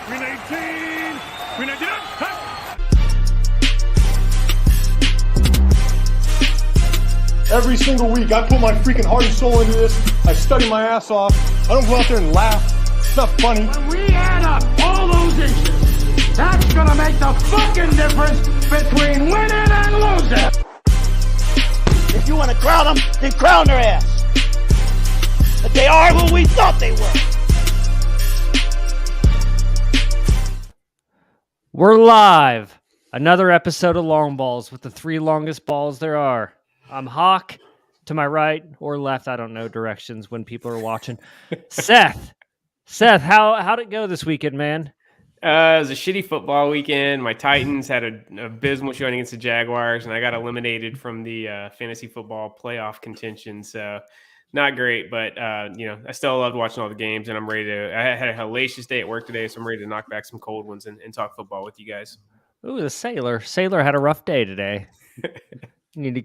Green 18. Green 19. Every single week, I put my freaking heart and soul into this. I study my ass off. I don't go out there and laugh. It's not funny. When we add up all those inches, that's gonna make the fucking difference between winning and losing. If you want to crown them, then crown their ass. But they are who we thought they were. We're live. Another episode of Longballs with the three longest balls there are. I'm HOCH. To my right or left, I don't know directions when people are watching. Seth, how'd it go this weekend, man? It was a shitty football weekend. My Titans had an abysmal showing against the Jaguars, and I got eliminated from the fantasy football playoff contention. So not great, but I still loved watching all the games, and I'm ready to. I had a hellacious day at work today, so I'm ready to knock back some cold ones and talk football with you guys. Ooh, the Sailor had a rough day today. You need to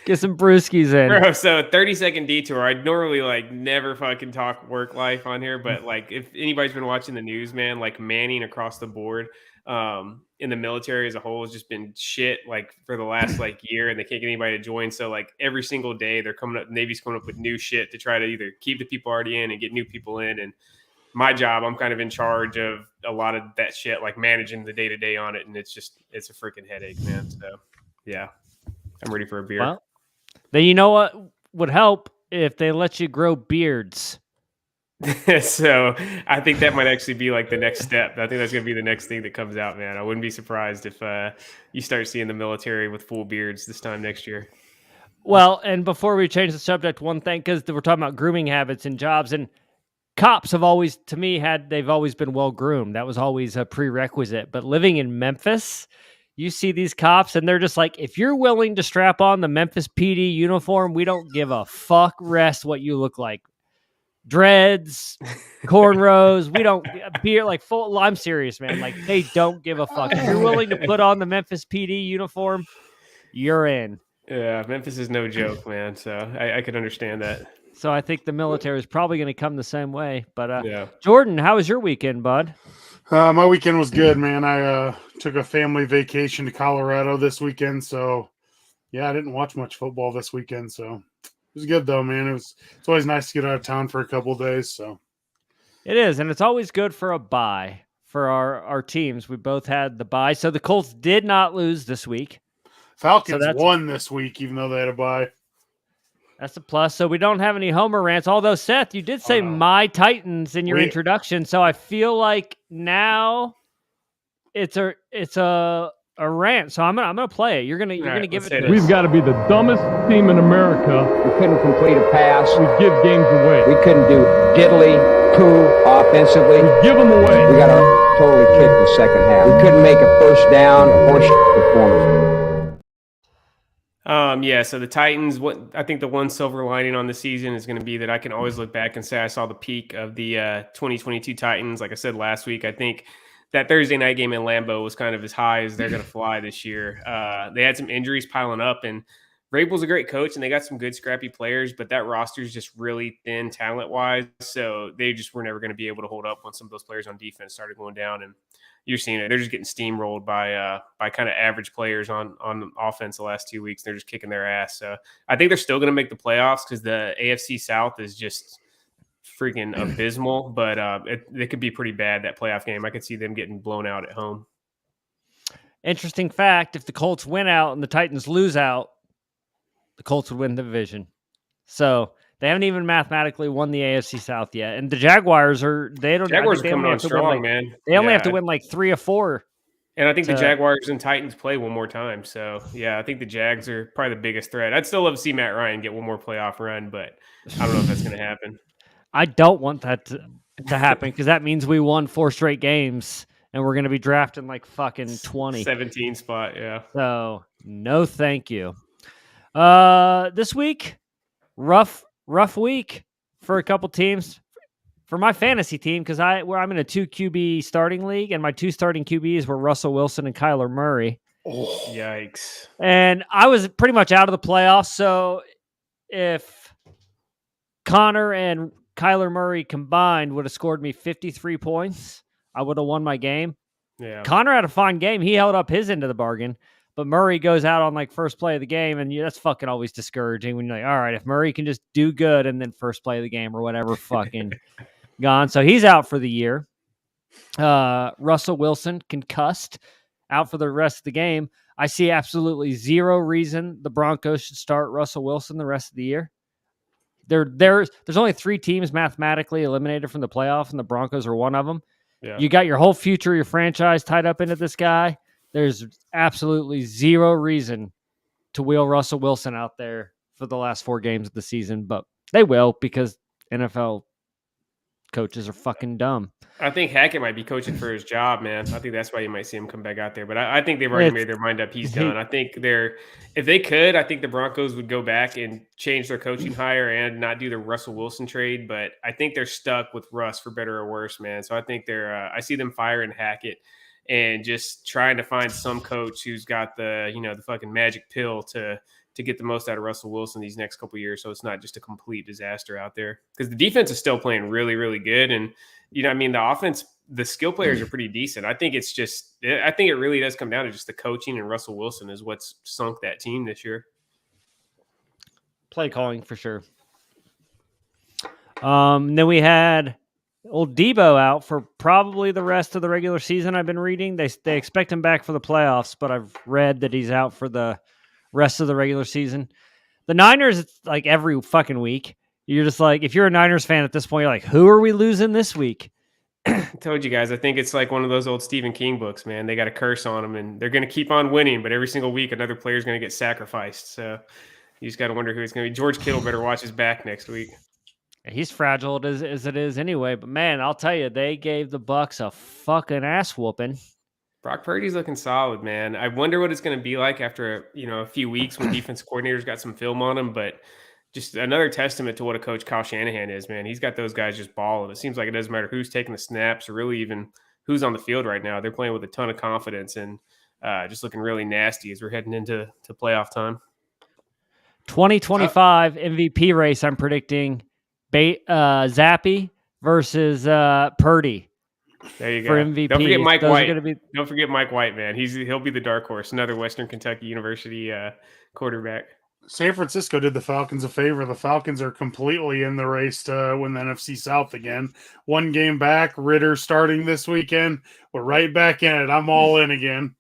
get some brewskis in. Bro, so 30-second detour. I normally never fucking talk work life on here, but if anybody's been watching the news, man, Manning across the board in the military as a whole has just been shit for the last year, and they can't get anybody to join. So every single day they're Navy's coming up with new shit to try to either keep the people already in and get new people in. And my job, I'm kind of in charge of a lot of that shit, managing the day-to-day on it, and it's a freaking headache, man. So yeah. I'm ready for a beer. Well, then you know what would help if they let you grow beards. So I think that might actually be the next step. I think that's going to be the next thing that comes out, man. I wouldn't be surprised if you start seeing the military with full beards this time next year. Well, and before we change the subject, one thing, because we're talking about grooming habits and jobs, and cops have always, to me, they've always been well groomed. That was always a prerequisite. But living in Memphis, you see these cops, and they're just if you're willing to strap on the Memphis PD uniform, we don't give a fuck rest what you look like. Dreads, cornrows, we don't beer full. I'm serious, man. They don't give a fuck. If you're willing to put on the Memphis PD uniform, you're in. Yeah, Memphis is no joke, man. So I could understand that. So I think the military is probably going to come the same way. But yeah. Jordan, how was your weekend, bud? My weekend was good, man. I took a family vacation to Colorado this weekend, so yeah, I didn't watch much football this weekend, so it was good though, man. It's always nice to get out of town for a couple of days. So it is, and it's always good for a bye for our teams. We both had the bye, so the Colts did not lose this week. Falcons won this week, even though they had a bye. That's a plus. So we don't have any Homer rants. Although Seth, you did say my Titans in your introduction, so I feel like now it's a rant. So I'm gonna play it. You're gonna give it. We've got to be the dumbest team in America. We couldn't complete a pass. We give games away. We couldn't do diddly poo offensively. We give them away. We got totally kicked the second half. We couldn't make a first down or performance. So the Titans, I think the one silver lining on the season is going to be that I can always look back and say I saw the peak of the 2022 Titans. Like I said last week, I think that Thursday night game in Lambeau was kind of as high as they're going to fly this year. They had some injuries piling up, and Vrabel's a great coach, and they got some good scrappy players, but that roster is just really thin talent-wise, so they just were never going to be able to hold up when some of those players on defense started going down, and you're seeing it. They're just getting steamrolled by kind of average players on offense the last 2 weeks. They're just kicking their ass. So I think they're still going to make the playoffs because the AFC South is just freaking abysmal. But it could be pretty bad, that playoff game. I could see them getting blown out at home. Interesting fact, if the Colts win out and the Titans lose out, the Colts would win the division. So they haven't even mathematically won the AFC South yet. And the Jaguars are coming on strong, man. They only have to win 3 or 4. And I think the Jaguars and Titans play one more time. So yeah, I think the Jags are probably the biggest threat. I'd still love to see Matt Ryan get one more playoff run, but I don't know if that's going to happen. I don't want that to happen because that means we won 4 straight games and we're going to be drafting fucking 20. 17 spot, yeah. So no thank you. This week, rough week for a couple teams. For my fantasy team, because I'm in a 2 QB starting league, and my 2 starting QBs were Russell Wilson and Kyler Murray. Oh, yikes! And I was pretty much out of the playoffs. So if Connor and Kyler Murray combined would have scored me 53 points, I would have won my game. Yeah. Connor had a fine game. He held up his end of the bargain, but Murray goes out on like first play of the game, and that's fucking always discouraging when you're like, all right, if Murray can just do good and then first play of the game or whatever, fucking gone. So he's out for the year. Russell Wilson concussed, out for the rest of the game. I see absolutely zero reason the Broncos should start Russell Wilson the rest of the year. There's only 3 teams mathematically eliminated from the playoff, and the Broncos are one of them. Yeah. You got your whole future, your franchise tied up into this guy. There's absolutely zero reason to wheel Russell Wilson out there for the last 4 games of the season, but they will because NFL coaches are fucking dumb. I think Hackett might be coaching for his job, man. I think that's why you might see him come back out there. But I think they've already made their mind up. He's done. I think if they could, I think the Broncos would go back and change their coaching hire and not do the Russell Wilson trade. But I think they're stuck with Russ for better or worse, man. So I think I see them firing Hackett and just trying to find some coach who's got the fucking magic pill to get the most out of Russell Wilson these next couple of years, so it's not just a complete disaster out there. Because the defense is still playing really, really good, and the offense, the skill players are pretty decent. I think it really does come down to just the coaching, and Russell Wilson is what's sunk that team this year. Play calling for sure. Then we had old Debo out for probably the rest of the regular season. I've been reading they expect him back for the playoffs, but I've read that he's out for the rest of the regular season. The Niners, it's like every fucking week. You're just like, if you're a Niners fan at this point, you're like, who are we losing this week? I told you guys, I think it's like one of those old Stephen King books, man. They got a curse on them, and they're going to keep on winning, but every single week another player is going to get sacrificed. So you just got to wonder who it's going to be. George Kittle better watch his back next week. He's fragile as it is anyway. But, man, I'll tell you, they gave the Bucs a fucking ass whooping. Brock Purdy's looking solid, man. I wonder what it's going to be like after a few weeks when defensive coordinators got some film on him. But just another testament to what a coach Kyle Shanahan is, man. He's got those guys just balling. It seems like it doesn't matter who's taking the snaps or really even who's on the field right now. They're playing with a ton of confidence and just looking really nasty as we're heading into playoff time. 2025 MVP race, I'm predicting Zappy versus Purdy. There you go. For MVP. Don't forget Mike White. Be... Don't forget Mike White, man. He'll be the dark horse. Another Western Kentucky University quarterback. San Francisco did the Falcons a favor. The Falcons are completely in the race to win the NFC South again. 1 game back. Ritter starting this weekend. We're right back in it. I'm all in again.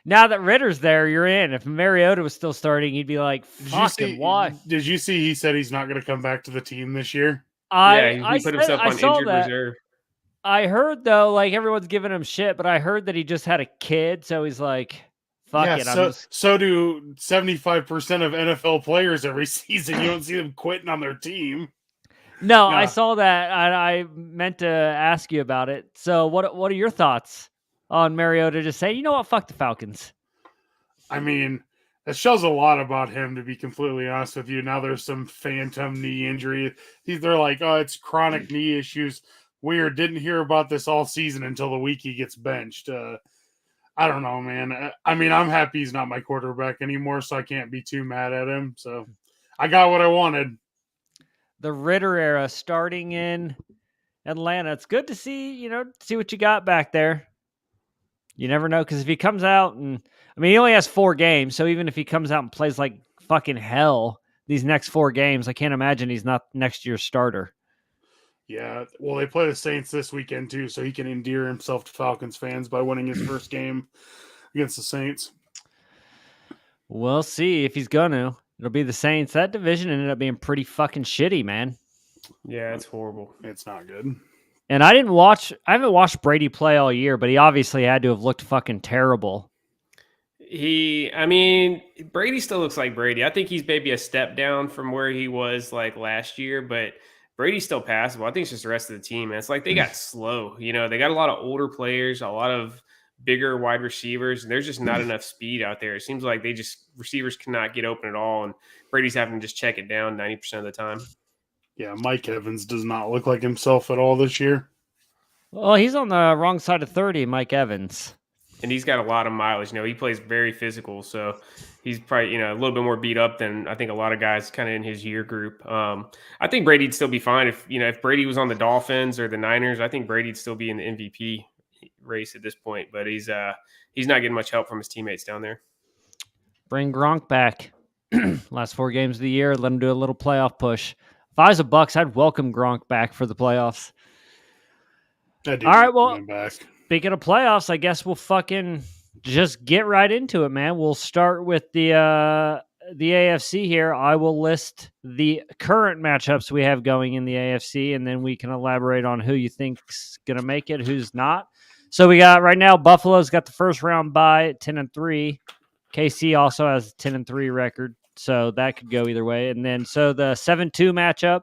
Now that Ritter's there, you're in. If Mariota was still starting, he'd be like, fucking why? Did you see he said he's not going to come back to the team this year? He put himself on injured reserve. I heard, though, like, everyone's giving him shit, but I heard that he just had a kid, so he's like, fuck it. So do 75% of NFL players every season. You don't see them quitting on their team. No, I saw that. I meant to ask you about it. So what are your thoughts on Mariota just saying, you know what, fuck the Falcons? I mean, it shows a lot about him, to be completely honest with you. Now there's some phantom knee injury. They're like, oh, it's chronic knee issues. Weird. Didn't hear about this all season until the week he gets benched. I don't know, man. I mean, I'm happy he's not my quarterback anymore, so I can't be too mad at him. So I got what I wanted. The Ritter era starting in Atlanta. It's good to see, see what you got back there. You never know, because if he comes out he only has 4 games, so even if he comes out and plays like fucking hell these next 4 games, I can't imagine he's not next year's starter. Yeah, well, they play the Saints this weekend, too, so he can endear himself to Falcons fans by winning his first game against the Saints. We'll see if he's going to. It'll be the Saints. That division ended up being pretty fucking shitty, man. Yeah, it's horrible. It's not good. And I haven't watched Brady play all year, but he obviously had to have looked fucking terrible. Brady still looks like Brady. I think he's maybe a step down from where he was like last year, but Brady's still passable. I think it's just the rest of the team, man. It's like they got slow. They got a lot of older players, a lot of bigger wide receivers, and there's just not enough speed out there. It seems like receivers cannot get open at all, and Brady's having to just check it down 90% of the time. Yeah, Mike Evans does not look like himself at all this year. Well, he's on the wrong side of 30, Mike Evans. And he's got a lot of mileage. He plays very physical, so he's probably, a little bit more beat up than I think a lot of guys kind of in his year group. I think Brady'd still be fine if Brady was on the Dolphins or the Niners. I think Brady'd still be in the MVP, race at this point, but he's not getting much help from his teammates down there. Bring Gronk back. Last 4 games of the year, let him do a little playoff push. If I was a Bucks, I'd welcome Gronk back for the playoffs. All right, well, back. Speaking of playoffs, I guess we'll fucking just get right into it, man. We'll start with the AFC here. I will list the current matchups we have going in the AFC, and then we can elaborate on who you think's gonna make it, who's not. So we got right now, Buffalo's got the first round bye, 10-3. KC also has a 10-3 record, so that could go either way. And then so the 7-2 matchup,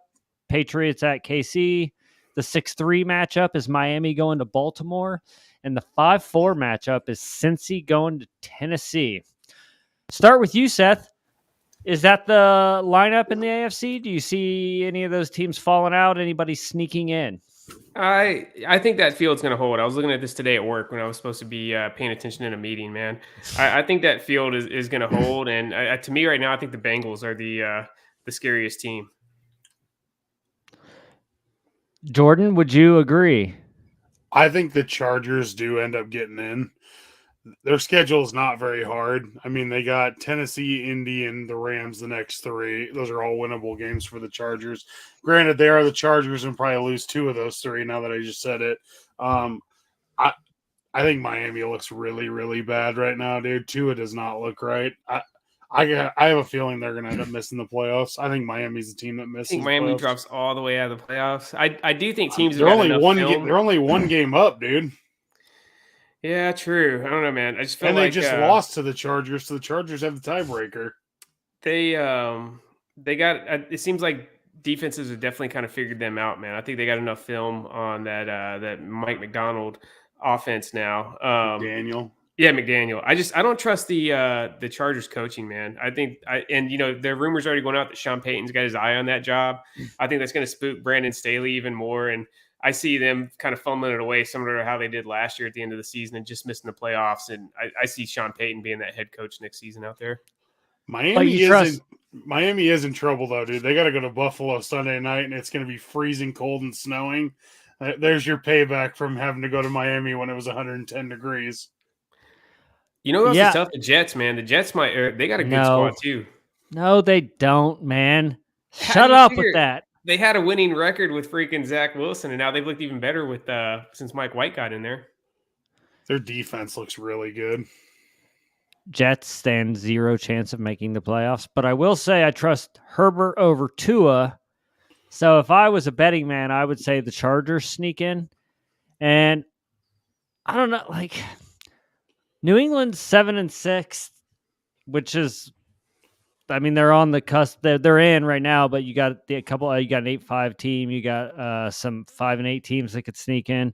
Patriots at KC. The 6-3 matchup is Miami going to Baltimore. And the 5-4 matchup is Cincy going to Tennessee. Start with you, Seth. Is that the lineup in the AFC? Do you see any of those teams falling out? Anybody sneaking in? I think that field's going to hold. I was looking at this today at work when I was supposed to be paying attention in a meeting, man. I think that field is going to hold. And to me right now, I think the Bengals are the scariest team. Jordan, would you agree? I think the Chargers do end up getting in. Their schedule is not very hard. I mean, they got Tennessee, Indy, and the Rams the next 3. Those are all winnable games for the Chargers. Granted, they are the Chargers and probably lose 2 of those 3 now that I just said it. I think Miami looks really, really bad right now, dude. Tua does not look right. I have a feeling they're going to end up missing the playoffs. I think Miami's the team that misses. I think Miami drops all the way out of the playoffs. I do think teams they're only one game up, dude. Yeah, true. I don't know, man. I just feel and like they just lost to the Chargers, so the Chargers have the tiebreaker. They got. It seems like defenses have definitely kind of figured them out, man. I think they got enough film on that Mike McDonald offense now. McDaniel. Yeah, McDaniel. I don't trust the Chargers coaching, man. I think there are rumors already going out that Sean Payton's got his eye on that job. I think that's going to spook Brandon Staley even more, and I see them kind of fumbling it away, similar to how they did last year at the end of the season and just missing the playoffs. And I see Sean Payton being that head coach next season out there. Miami is in trouble though, dude. They got to go to Buffalo Sunday night, and it's going to be freezing cold and snowing. There's your payback from having to go to Miami when it was 110 degrees. You know what's tough? The Jets, man. The Jets they got a good squad too. No, they don't, man. Shut up with that. They had a winning record with freaking Zach Wilson, and now they've looked even better with since Mike White got in there. Their defense looks really good. Jets stand 0 chance of making the playoffs, but I will say I trust Herbert over Tua. So if I was a betting man, I would say the Chargers sneak in. And I don't know, like New England's 7-6, which is, I mean, they're on the cusp. They're in right now, but you got you got an 8-5 team. You got some 5-8 teams that could sneak in.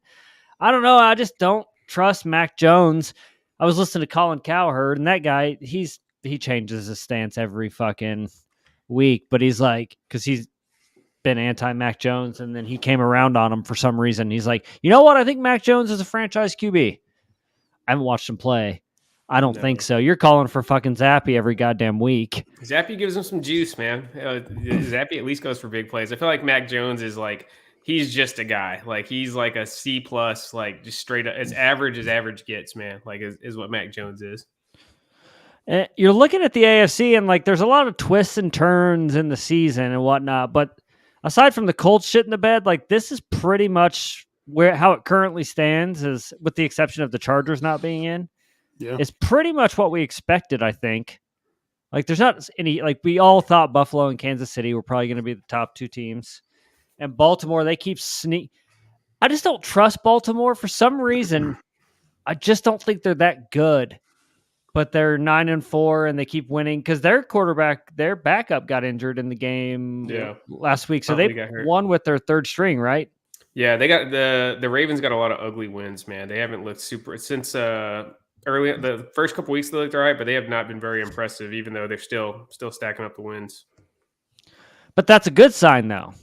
I don't know. I just don't trust Mac Jones. I was listening to Colin Cowherd, and that guy, he changes his stance every fucking week, but he's like, because he's been anti-Mac Jones, and then he came around on him for some reason. He's like, you know what? I think Mac Jones is a franchise QB. I haven't watched him play. I don't think so. You're calling for fucking Zappy every goddamn week. Zappy gives him some juice, man. Zappy at least goes for big plays. I feel like Mac Jones is like, he's just a guy. Like, he's like a C+, like just straight up as average gets, man. Like, is what Mac Jones is. You're looking at the AFC, and like, there's a lot of twists and turns in the season and whatnot. But aside from the Colts shit in the bed, like, this is pretty much how it currently stands, is with the exception of the Chargers not being in. Yeah. It's pretty much what we expected, I think. Like, there's not any, like, we all thought Buffalo and Kansas City were probably going to be the top 2 teams. And Baltimore, they keep I just don't trust Baltimore for some reason. I just don't think they're that good. But they're 9-4, and they keep winning because their backup got injured in the game last week. So they won with their 3rd string, right? Yeah, they got the Ravens got a lot of ugly wins, man. They haven't looked super since the first couple weeks. They looked all right, but they have not been very impressive, even though they're still stacking up the wins. But that's a good sign, though,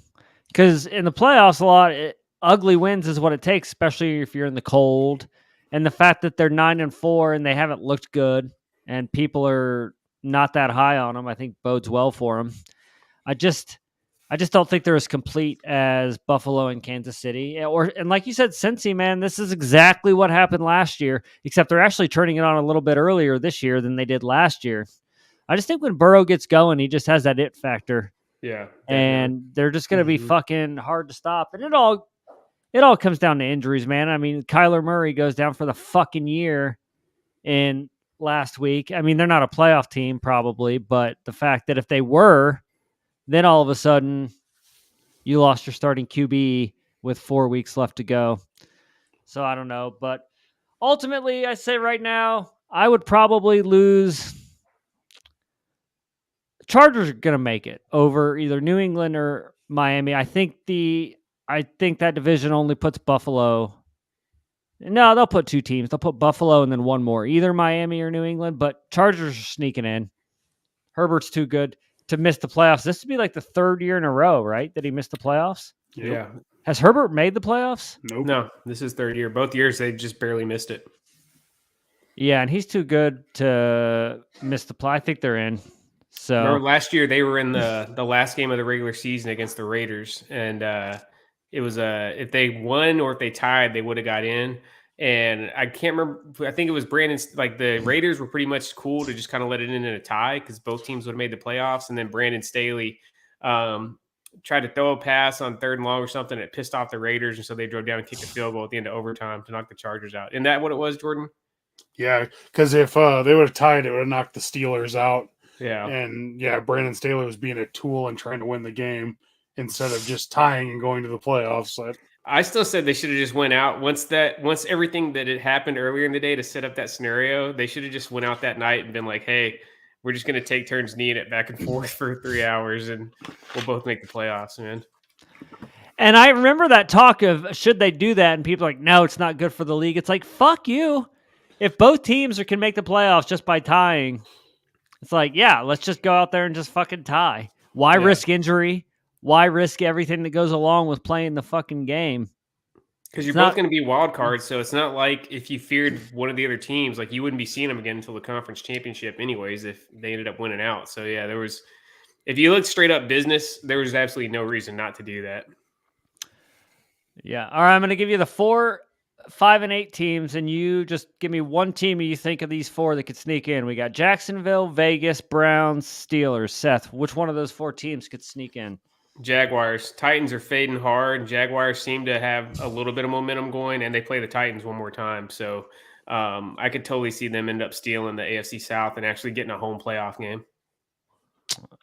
because in the playoffs, ugly wins is what it takes, especially if you're in the cold. And the fact that they're 9-4 and they haven't looked good, and people are not that high on them, I think bodes well for them. I just don't think they're as complete as Buffalo and Kansas City. And like you said, Cincy, man, this is exactly what happened last year, except they're actually turning it on a little bit earlier this year than they did last year. I just think when Burrow gets going, he just has that it factor. Yeah. And they're just going to be fucking hard to stop. And it all comes down to injuries, man. I mean, Kyler Murray goes down for the fucking year in last week. I mean, they're not a playoff team probably, but the fact that if they were, then all of a sudden you lost your starting QB with 4 weeks left to go. So I don't know, but ultimately I say right now, I would probably lose. Chargers are going to make it over either New England or Miami. I think that division only puts Buffalo. No, they'll put 2 teams. They'll put Buffalo and then one more, either Miami or New England, but Chargers are sneaking in. Herbert's too good to miss the playoffs. This would be like the 3rd year in a row, right, that he missed the playoffs? Yeah. Has Herbert made the playoffs? Nope. No, this is 3rd year. Both years they just barely missed it. Yeah, and he's too good to miss the play. I think they're in. So remember last year they were in the last game of the regular season against the Raiders, and it was if they won or if they tied, they would have got in. And I can't remember. I think it was Brandon's. Like the Raiders were pretty much cool to just kind of let it in a tie because both teams would have made the playoffs. And then Brandon Staley tried to throw a pass on 3rd and long or something. It pissed off the Raiders, and so they drove down and kicked a field goal at the end of overtime to knock the Chargers out. Isn't that what it was, Jordan? Yeah, because if they would have tied, it would have knocked the Steelers out. Yeah. And yeah, Brandon Staley was being a tool and trying to win the game instead of just tying and going to the playoffs. I still said they should have just went out once everything that had happened earlier in the day to set up that scenario. They should have just went out that night and been like, "Hey, we're just going to take turns kneeing it back and forth for 3 hours, and we'll both make the playoffs, man." And I remember that talk of should they do that, and people are like, "No, it's not good for the league." It's like, fuck you. If both teams can make the playoffs just by tying, it's like, yeah, let's just go out there and just fucking tie. Why risk injury? Why risk everything that goes along with playing the fucking game? Because you're both going to be wild cards, so it's not like if you feared one of the other teams, like you wouldn't be seeing them again until the conference championship anyways if they ended up winning out. So, yeah, if you look straight up business, there was absolutely no reason not to do that. Yeah. All right, I'm going to give you the 4, 5, and 8 teams, and you just give me one team you think of these 4 that could sneak in. We got Jacksonville, Vegas, Browns, Steelers. Seth, which one of those 4 teams could sneak in? Jaguars. Titans are fading hard. Jaguars seem to have a little bit of momentum going, and they play the Titans one more time. So I could totally see them end up stealing the AFC South and actually getting a home playoff game.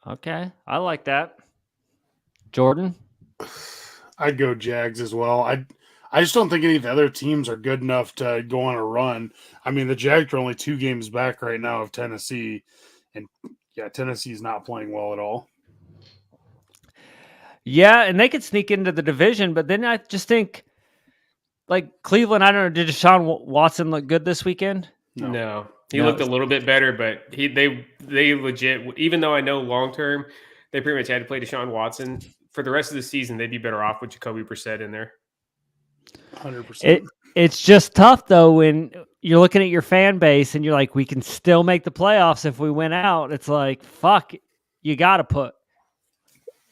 Okay. I like that. Jordan? I'd go Jags as well. I just don't think any of the other teams are good enough to go on a run. I mean, the Jags are only 2 games back right now of Tennessee, and yeah, Tennessee's not playing well at all. Yeah, and they could sneak into the division, but then I just think, like Cleveland, I don't know, did Deshaun Watson look good this weekend? No. He looked a little bit better, but they legit, even though I know long term, they pretty much had to play Deshaun Watson. For the rest of the season, they'd be better off with Jacoby Brissett in there. 100%. It's just tough, though, when you're looking at your fan base and you're like, we can still make the playoffs if we win out. It's like, fuck, you got to put.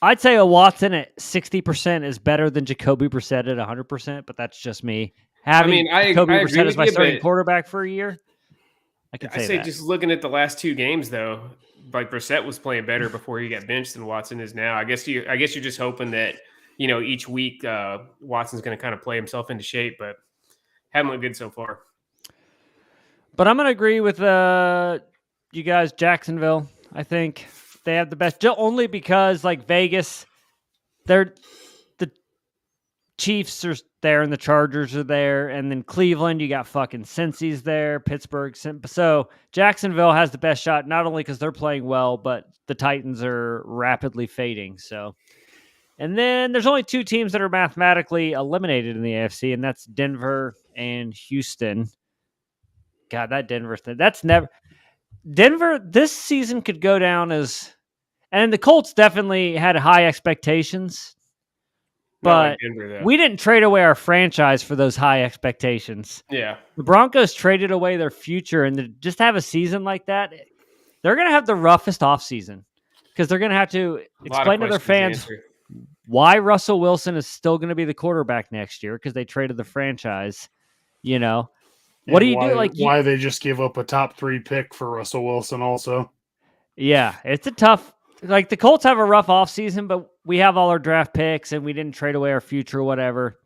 I'd say a Watson at 60% is better than Jacoby Brissett at 100%, but that's just me. Jacoby Brissett as my starting quarterback for a year, I say just looking at the last 2 games, though, like Brissett was playing better before he got benched than Watson is now. I guess you're just hoping that, each week Watson's going to kind of play himself into shape, but haven't looked good so far. But I'm going to agree with you guys, Jacksonville. I think they have the best, only because like Vegas, the Chiefs are there and the Chargers are there, and then Cleveland, you got fucking Cincy's there, Pittsburgh. So Jacksonville has the best shot, not only because they're playing well, but the Titans are rapidly fading. So, and then there's only 2 teams that are mathematically eliminated in the AFC, and that's Denver and Houston. God, that Denver thing, Denver this season could go down as, and the Colts definitely had high expectations. But like Denver, we didn't trade away our franchise for those high expectations. Yeah. The Broncos traded away their future, and to just have a season like that, they're going to have the roughest offseason because they're going to have to explain to their fans why Russell Wilson is still going to be the quarterback next year because they traded the franchise. You know, what do you do? Like, why they just give up a top 3 pick for Russell Wilson also? yeah, it's a tough. Like the Colts have a rough offseason, but we have all our draft picks and we didn't trade away our future or whatever.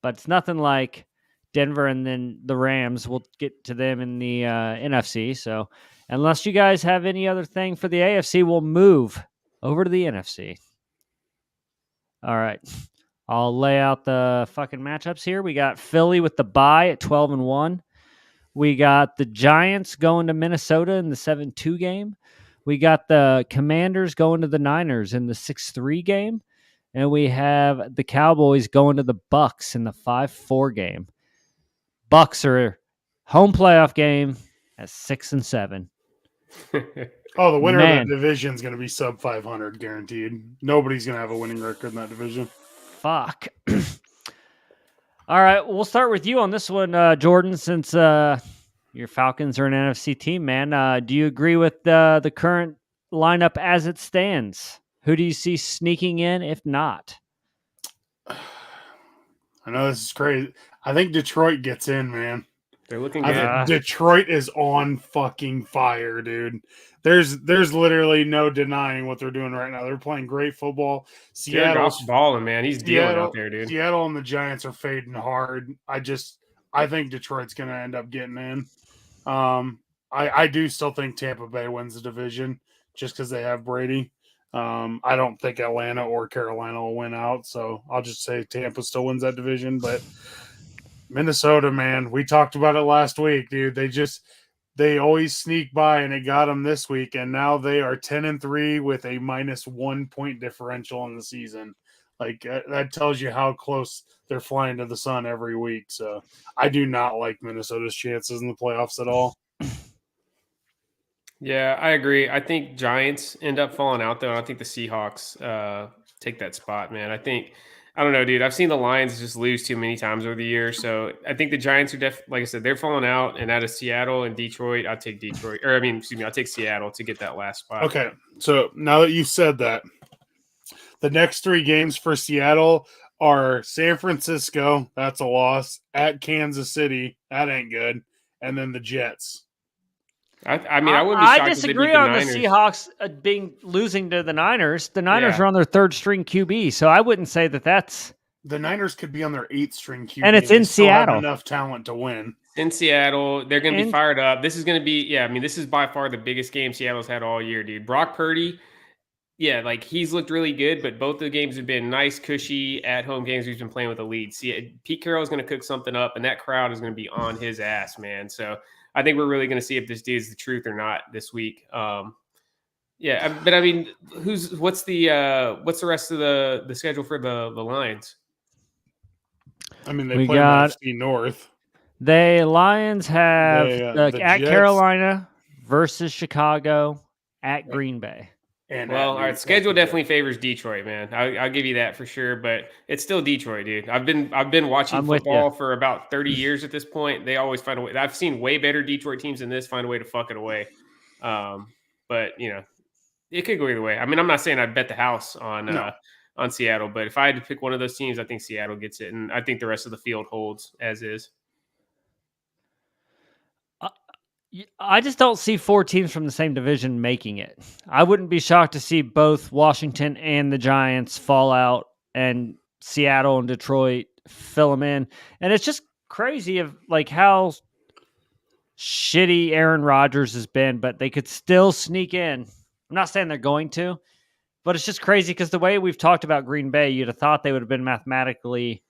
But it's nothing like Denver and then the Rams. We'll get to them in the NFC. So unless you guys have any other thing for the AFC, we'll move over to the NFC. All right. I'll lay out the fucking matchups here. We got Philly with the bye at 12-1. We got the Giants going to Minnesota in the 7-2 game. We got the Commanders going to the Niners in the 6-3 game. And we have the Cowboys going to the Bucks in the 5-4 game. Bucks are home playoff game at 6-7. Oh, the winner of Man. that division is going to be sub 500 guaranteed. Nobody's going to have a winning record in that division. Fuck. All right, we'll start with you on this one, Jordan, since your Falcons are an NFC team, man. Do you agree with the current lineup as it stands? Who do you see sneaking in, if not? I know this is crazy. I think Detroit gets in, man. They're looking good. Detroit is on fucking fire, dude. There's literally no denying what they're doing right now. They're playing great football. Seattle's balling, man. He's dealing out there, dude. Seattle and the Giants are fading hard. I think Detroit's going to end up getting in. I do still think Tampa Bay wins the division just because they have Brady. I don't think Atlanta or Carolina will win out, so I'll just say Tampa still wins that division. But Minnesota, man, we talked about it last week, dude. They always sneak by, and it got them this week, and now they are 10-3 with a -1 point differential in the season. Like that tells you how close they're flying to the sun every week. So I do not like Minnesota's chances in the playoffs at all. Yeah, I agree. I think Giants end up falling out, though. I think the Seahawks take that spot, man. I don't know, dude. I've seen the Lions just lose too many times over the years. So I think the Giants are like I said, they're falling out. And out of Seattle and Detroit, I'll take Detroit. I'll take Seattle to get that last spot. Okay, so now that you've said that, the next 3 games for Seattle are San Francisco, that's a loss, at Kansas City, that ain't good, and then the Jets. I wouldn't be shocked I disagree on the Seahawks losing to the Niners. The Niners are on their 3rd string QB, so I wouldn't say that's. The Niners could be on their 8th string QB, and it's in Seattle. Have enough talent to win. In Seattle, they're going to be fired up. This is going to be, this is by far the biggest game Seattle's had all year, dude. Brock Purdy, like he's looked really good, but both the games have been nice, cushy at-home games. He's been playing with the lead. See, Pete Carroll is going to cook something up, and that crowd is going to be on his ass, man. So I think we're really going to see if this dude's the truth or not this week. But I mean, what's the rest of the schedule for the Lions? I mean, they play NFC North. The Lions have at Jets. Carolina versus Chicago at Green Bay. And all right, schedule definitely favors Detroit, man. I'll give you that for sure, but it's still Detroit, dude. I've been watching football for about 30 years at this point. They always find a way. I've seen way better Detroit teams than this find a way to fuck it away. But it could go either way. I mean, I'm not saying I'd bet the house on Seattle, but if I had to pick one of those teams, I think Seattle gets it, and I think the rest of the field holds as is. I just don't see 4 teams from the same division making it. I wouldn't be shocked to see both Washington and the Giants fall out and Seattle and Detroit fill them in. And it's just crazy of like how shitty Aaron Rodgers has been, but they could still sneak in. I'm not saying they're going to, but it's just crazy because the way we've talked about Green Bay, you'd have thought they would have been mathematically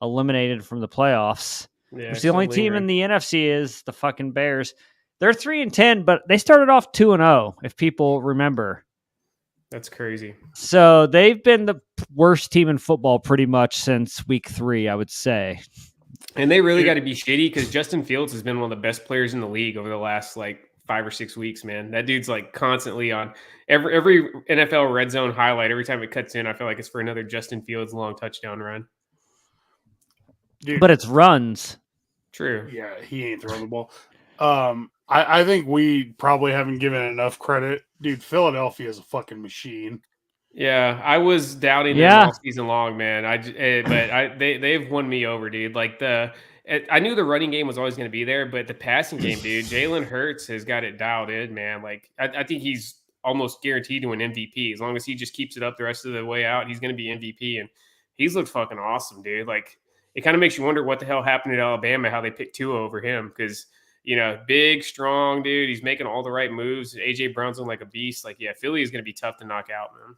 eliminated from the playoffs. Yeah, the only team in the NFC is the fucking Bears. They're 3-10, but they started off 2-0, if people remember. That's crazy. So they've been the worst team in football pretty much since week 3, I would say. And they really got to be shitty because Justin Fields has been one of the best players in the league over the last 5 or 6 weeks, man. That dude's constantly on every NFL red zone highlight. Every time it cuts in, I feel like it's for another Justin Fields long touchdown run. Dude, but it's runs. True. Yeah, he ain't throwing the ball. I think we probably haven't given enough credit. Dude, Philadelphia is a fucking machine. Yeah, I was doubting them Yeah. all season long, man. They've won me over, dude. I knew the running game was always going to be there, but the passing game, dude, Jalen Hurts has got it dialed in, man. I think he's almost guaranteed to win MVP as long as he just keeps it up the rest of the way out. He's going to be MVP, and he's looked fucking awesome, dude. Like, it kind of makes you wonder what the hell happened at Alabama, how they picked Tua over him, because big, strong dude. He's making all the right moves. AJ Brown's looking like a beast. Like, yeah, Philly is going to be tough to knock out, man.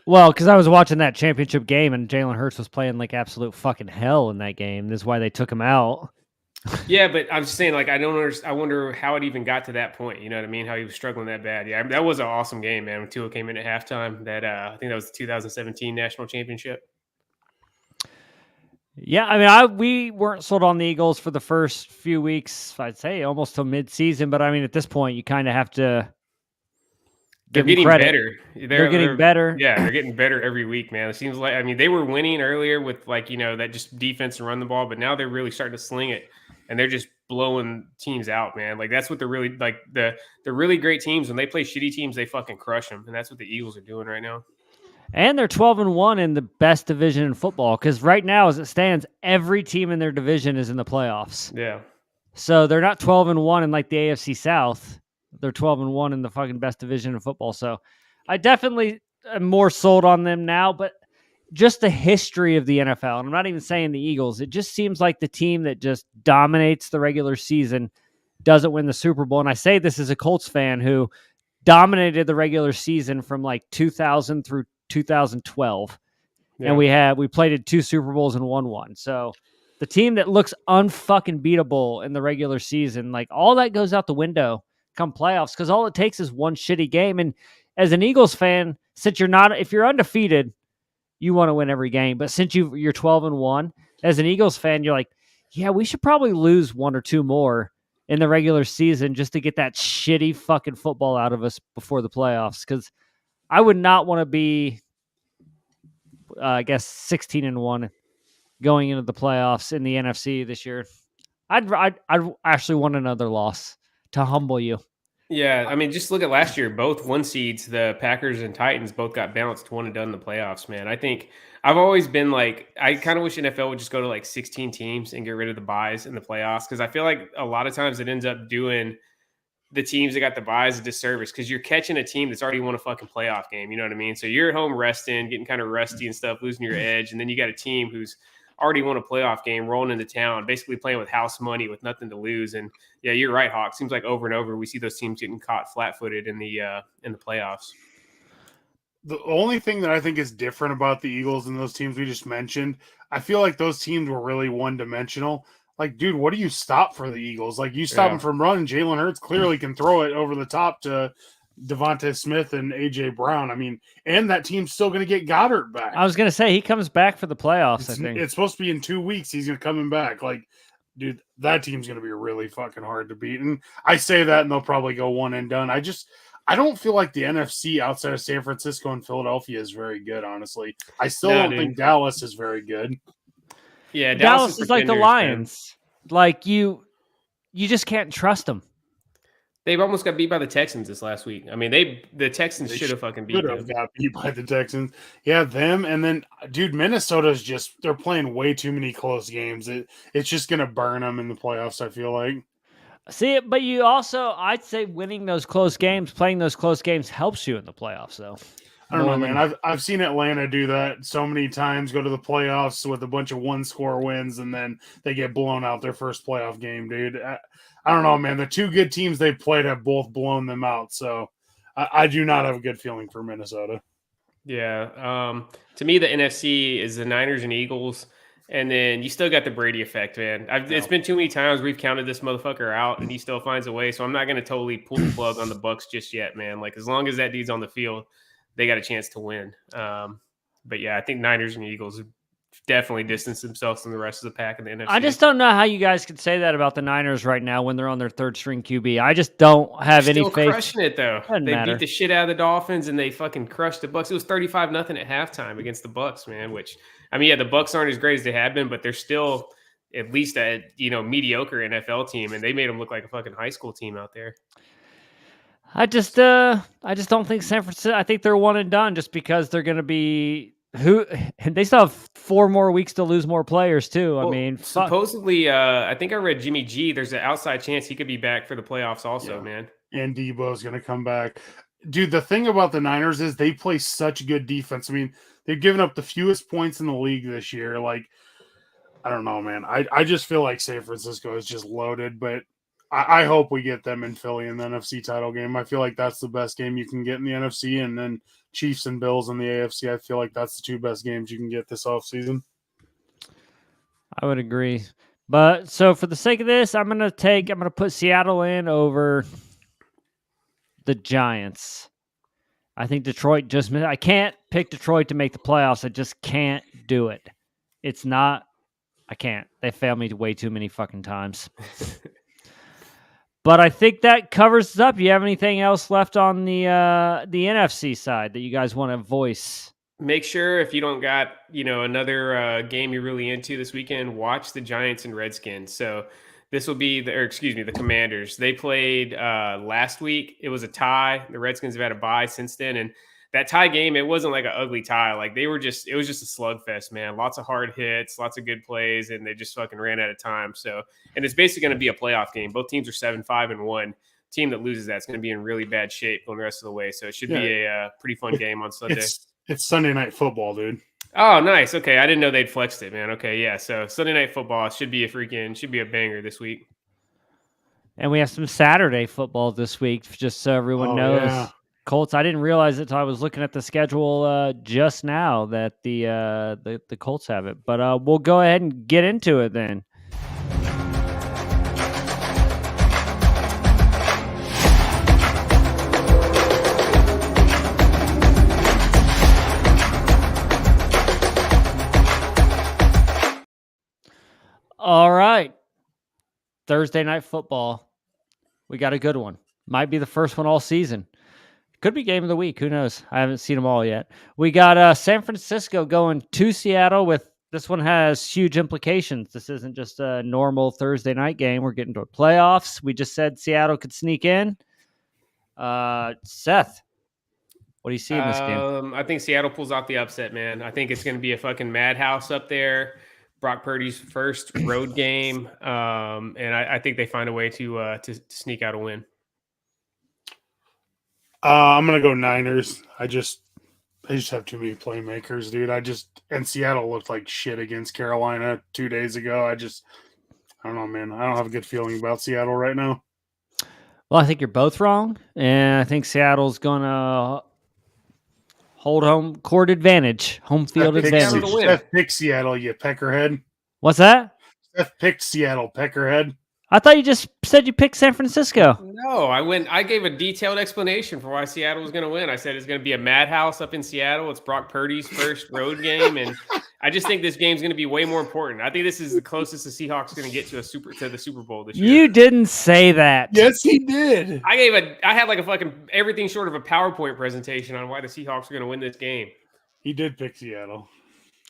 Well, because I was watching that championship game and Jalen Hurts was playing like absolute fucking hell in that game. This is why they took him out. Yeah, but I'm just saying, like, I don't understand. I wonder how it even got to that point. You know what I mean? How he was struggling that bad. Yeah, that was an awesome game, man. When Tua came in at halftime, I think that was the 2017 national championship. Yeah, I mean, we weren't sold on the Eagles for the first few weeks. I'd say almost till mid-season, but I mean, at this point, you kind of have to. They're getting better. They're getting better. Yeah, they're getting better every week, man. It seems like, I mean, they were winning earlier with that just defense and run the ball, but now they're really starting to sling it, and they're just blowing teams out, man. Like, that's what they're really like. The really great teams, when they play shitty teams, they fucking crush them, and that's what the Eagles are doing right now. And they're 12-1 in the best division in football, because right now, as it stands, every team in their division is in the playoffs. Yeah. So they're not 12-1 in like the AFC South. They're 12-1 in the fucking best division in football. So I definitely am more sold on them now, but just the history of the NFL, and I'm not even saying the Eagles, it just seems like the team that just dominates the regular season doesn't win the Super Bowl. And I say this as a Colts fan who dominated the regular season from like 2000 through 2012. Yeah. And we played in 2 Super Bowls and won 1. So the team that looks unfucking beatable in the regular season, like, all that goes out the window come playoffs, because all it takes is one shitty game. And as an Eagles fan, if you're undefeated, you want to win every game. But since you're 12-1, as an Eagles fan, you're like, yeah, we should probably lose 1 or 2 more in the regular season just to get that shitty fucking football out of us before the playoffs. Because I would not want to be, I guess, 16-1 going into the playoffs in the NFC this year. I'd actually want another loss to humble you. Yeah, I mean, just look at last year. Both 1 seeds, the Packers and Titans, both got bounced 1 and done in the playoffs, man. I think I've always been like, I kind of wish NFL would just go to like 16 teams and get rid of the buys in the playoffs, because I feel like a lot of times it ends up doing the teams that got the buys a disservice, because you're catching a team that's already won a fucking playoff game. You know what I mean? So you're at home resting, getting kind of rusty and stuff, losing your edge. And then you got a team who's already won a playoff game, rolling into town, basically playing with house money with nothing to lose. And yeah, you're right, Hawk. Seems like over and over we see those teams getting caught flat-footed in the playoffs. The only thing that I think is different about the Eagles and those teams we just mentioned, I feel like those teams were really one-dimensional. Like, dude, what do you stop for the Eagles? Like, you stop them from running. Jalen Hurts clearly can throw it over the top to Devontae Smith and AJ Brown. I mean, and that team's still going to get Goddard back. I was going to say, he comes back for the playoffs, I think. It's supposed to be in 2 weeks. He's going to come back. Like, dude, that team's going to be really fucking hard to beat. And I say that, and they'll probably go one and done. I don't feel like the NFC outside of San Francisco and Philadelphia is very good, honestly. I still don't think Dallas is very good. Yeah, Dallas is like the Lions. Man. Like, you just can't trust them. They've almost got beat by the Texans this last week. I mean, the Texans should have fucking beat them. Got beat by the Texans. Yeah, them. And then, dude, Minnesota's they're playing way too many close games. It's just going to burn them in the playoffs, I feel like. See, but you also, I'd say winning those close games, playing those close games helps you in the playoffs, though. I don't know, man. I've seen Atlanta do that so many times, go to the playoffs with a bunch of 1-score wins, and then they get blown out their first playoff game, dude. I don't know, man. The 2 good teams they've played have both blown them out, so I do not have a good feeling for Minnesota. Yeah. To me, the NFC is the Niners and Eagles, and then you still got the Brady effect, man. It's been too many times we've counted this motherfucker out, and he still finds a way, so I'm not going to totally pull the plug on the Bucs just yet, man. Like, as long as that dude's on the field, they got a chance to win. But yeah, I think Niners and Eagles definitely distance themselves from the rest of the pack in the NFC. I just don't know how you guys could say that about the Niners right now when they're on their 3rd string QB. I just don't have any faith. Still crushing it, though. They beat the shit out of the Dolphins, and they fucking crushed the Bucs. It was 35-0 at halftime against the Bucs, man. Which, I mean, yeah, the Bucs aren't as great as they have been, but they're still at least a mediocre NFL team, and they made them look like a fucking high school team out there. I just don't think San Francisco. I think they're one and done just because they're going to be and they still have 4 more weeks to lose more players too. I Well, mean, fuck. supposedly, I think I read Jimmy G. There's an outside chance he could be back for the playoffs also, Yeah. man. And Debo's going to come back. Dude, the thing about the Niners is they play such good defense. I mean, they've given up the fewest points in the league this year. Like, I don't know, man. I just feel like San Francisco is just loaded, but I hope we get them in Philly in the NFC title game. I feel like that's the best game you can get in the NFC, and then Chiefs and Bills in the AFC. I feel like that's the 2 best games you can get this offseason. I would agree. But so for the sake of this, I'm gonna put Seattle in over the Giants. I think Detroit just missed. I can't pick Detroit to make the playoffs. I just can't do it. I can't. They failed me way too many fucking times. But I think that covers it up. You have anything else left on the NFC side that you guys want to voice? Make sure if you don't got, another game you're really into this weekend, watch the Giants and Redskins. So this will be the Commanders. They played last week. It was a tie. The Redskins have had a bye since then. And that tie game, it wasn't like an ugly tie. Like it was just a slugfest, man. Lots of hard hits, lots of good plays, and they just fucking ran out of time. So, and it's basically going to be a playoff game. Both teams are 7-5-1. Team that loses that's going to be in really bad shape going the rest of the way. So it should be a pretty fun game on Sunday. It's Sunday Night Football, dude. Oh, nice. Okay, I didn't know they'd flexed it, man. Okay, yeah. So Sunday Night Football should be a banger this week. And we have some Saturday football this week, just so everyone knows. Yeah. Colts. I didn't realize it until I was looking at the schedule just now that the Colts have it. But we'll go ahead and get into it then. All right. Thursday night football. We got a good one. Might be the first one all season. Could be game of the week. Who knows? I haven't seen them all yet. We got San Francisco going to Seattle with this one has huge implications. This isn't just a normal Thursday night game. We're getting to playoffs. We just said Seattle could sneak in. Seth, what do you see in this game? I think Seattle pulls off the upset, man. I think it's going to be a fucking madhouse up there. Brock Purdy's first road game, and I think they find a way to sneak out a win. I'm gonna go Niners. They just have too many playmakers, dude. And Seattle looked like shit against Carolina 2 days ago. I don't know, man. I don't have a good feeling about Seattle right now. Well, I think you're both wrong, and I think Seattle's gonna hold home field advantage. Seth picked Seattle, you peckerhead. What's that? Seth picked Seattle, peckerhead. I thought you just said you picked San Francisco. No, I gave a detailed explanation for why Seattle was going to win. I said it's going to be a madhouse up in Seattle. It's Brock Purdy's first road game, and I just think this game's going to be way more important. I think this is the closest the Seahawks are going to get to the Super Bowl this year. You didn't say that. Yes, he did. I had like a fucking everything short of a PowerPoint presentation on why the Seahawks are going to win this game. He did pick Seattle.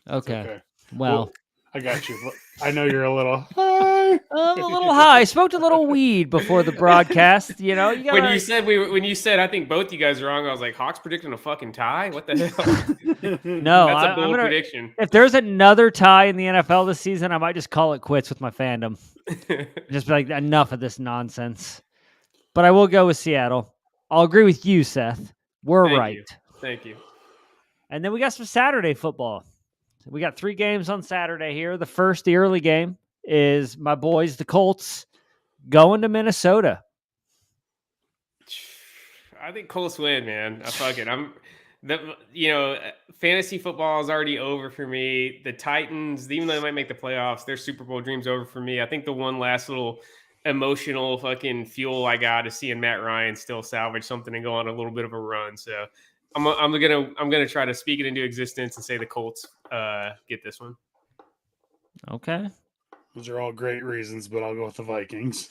Okay. Well, I got you. I know you're a little high. I'm a little high. I smoked a little weed before the broadcast. You know, when you said I think both you guys are wrong, I was like, Hawks predicting a fucking tie? What the hell? No, that's a bold prediction. If there's another tie in the NFL this season, I might just call it quits with my fandom. Just be like, enough of this nonsense. But I will go with Seattle. I'll agree with you, Seth. We're right. Thank you. And then we got some Saturday football. We got 3 games on Saturday here. The first, the early game, is my boys, the Colts, going to Minnesota. I think Colts win, man. Fuck it. Fantasy football is already over for me. The Titans, even though they might make the playoffs, their Super Bowl dream's over for me. I think the one last little emotional fucking fuel I got is seeing Matt Ryan still salvage something and go on a little bit of a run. So I'm gonna try to speak it into existence and say the Colts get this one. Okay. Those are all great reasons, but I'll go with the Vikings.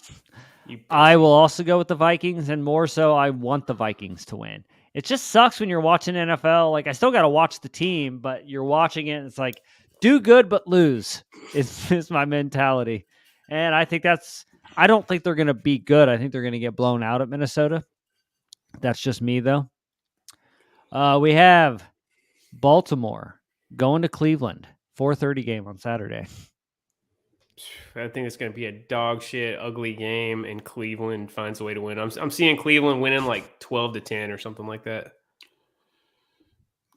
I will also go with the Vikings, and more so, I want the Vikings to win. It just sucks when you're watching NFL. Like, I still got to watch the team, but you're watching it, and it's like, do good but lose is my mentality. And I think I don't think they're going to be good. I think they're going to get blown out at Minnesota. That's just me, though. We have Baltimore going to Cleveland. 4:30 game on Saturday. I think it's going to be a dog shit, ugly game, and Cleveland finds a way to win. I'm seeing Cleveland winning like 12-10 or something like that.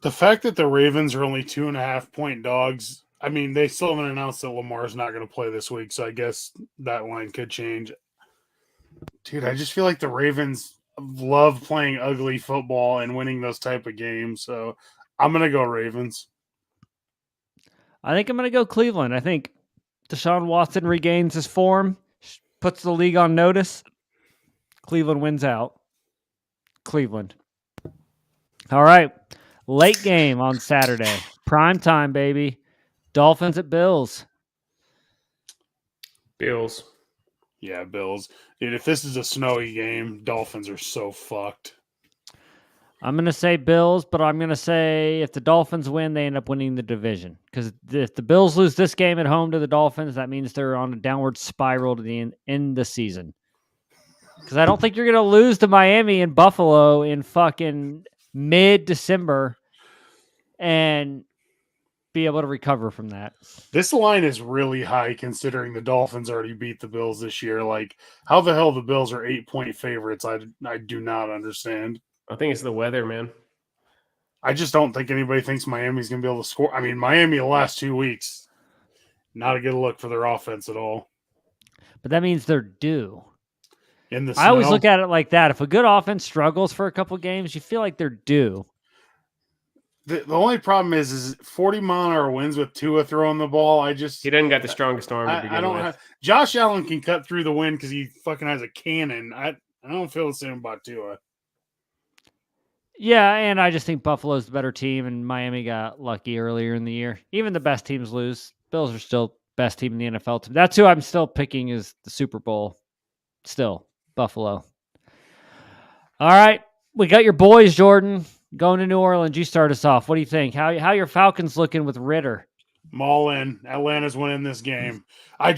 The fact that the Ravens are only 2.5-point dogs, I mean, they still haven't announced that Lamar's not going to play this week, so I guess that line could change. Dude, I just feel like the Ravens love playing ugly football and winning those type of games, so I'm going to go Ravens. I think I'm going to go Cleveland. I think Deshaun Watson regains his form, puts the league on notice. Cleveland wins out. Cleveland. All right. Late game on Saturday. Prime time, baby. Dolphins at Bills. Bills. Yeah, Bills. Dude, if this is a snowy game, Dolphins are so fucked. I'm going to say Bills, but I'm going to say if the Dolphins win, they end up winning the division. Because if the Bills lose this game at home to the Dolphins, that means they're on a downward spiral to the end the season. Because I don't think you're going to lose to Miami and Buffalo in fucking mid-December and be able to recover from that. This line is really high considering the Dolphins already beat the Bills this year. Like, how the hell the Bills are 8-point favorites, I do not understand. I think it's the weather, man. I just don't think anybody thinks Miami's going to be able to score. I mean, Miami the last 2 weeks, not a good look for their offense at all. But that means they're due. In the I always snow. look at it like that. If a good offense struggles for a couple games, you feel like they're due. The only problem is 40-mile-an-hour winds with Tua throwing the ball. He doesn't got the strongest arm to begin with. Josh Allen can cut through the wind because he fucking has a cannon. I don't feel the same about Tua. Yeah, and I just think Buffalo's the better team, and Miami got lucky earlier in the year. Even the best teams lose. Bills are still best team in the NFL. That's who I'm still picking is the Super Bowl. Still, Buffalo. All right, we got your boys, Jordan, going to New Orleans. You start us off. What do you think? How your Falcons looking with Ritter? I'm all in. Atlanta's winning this game. I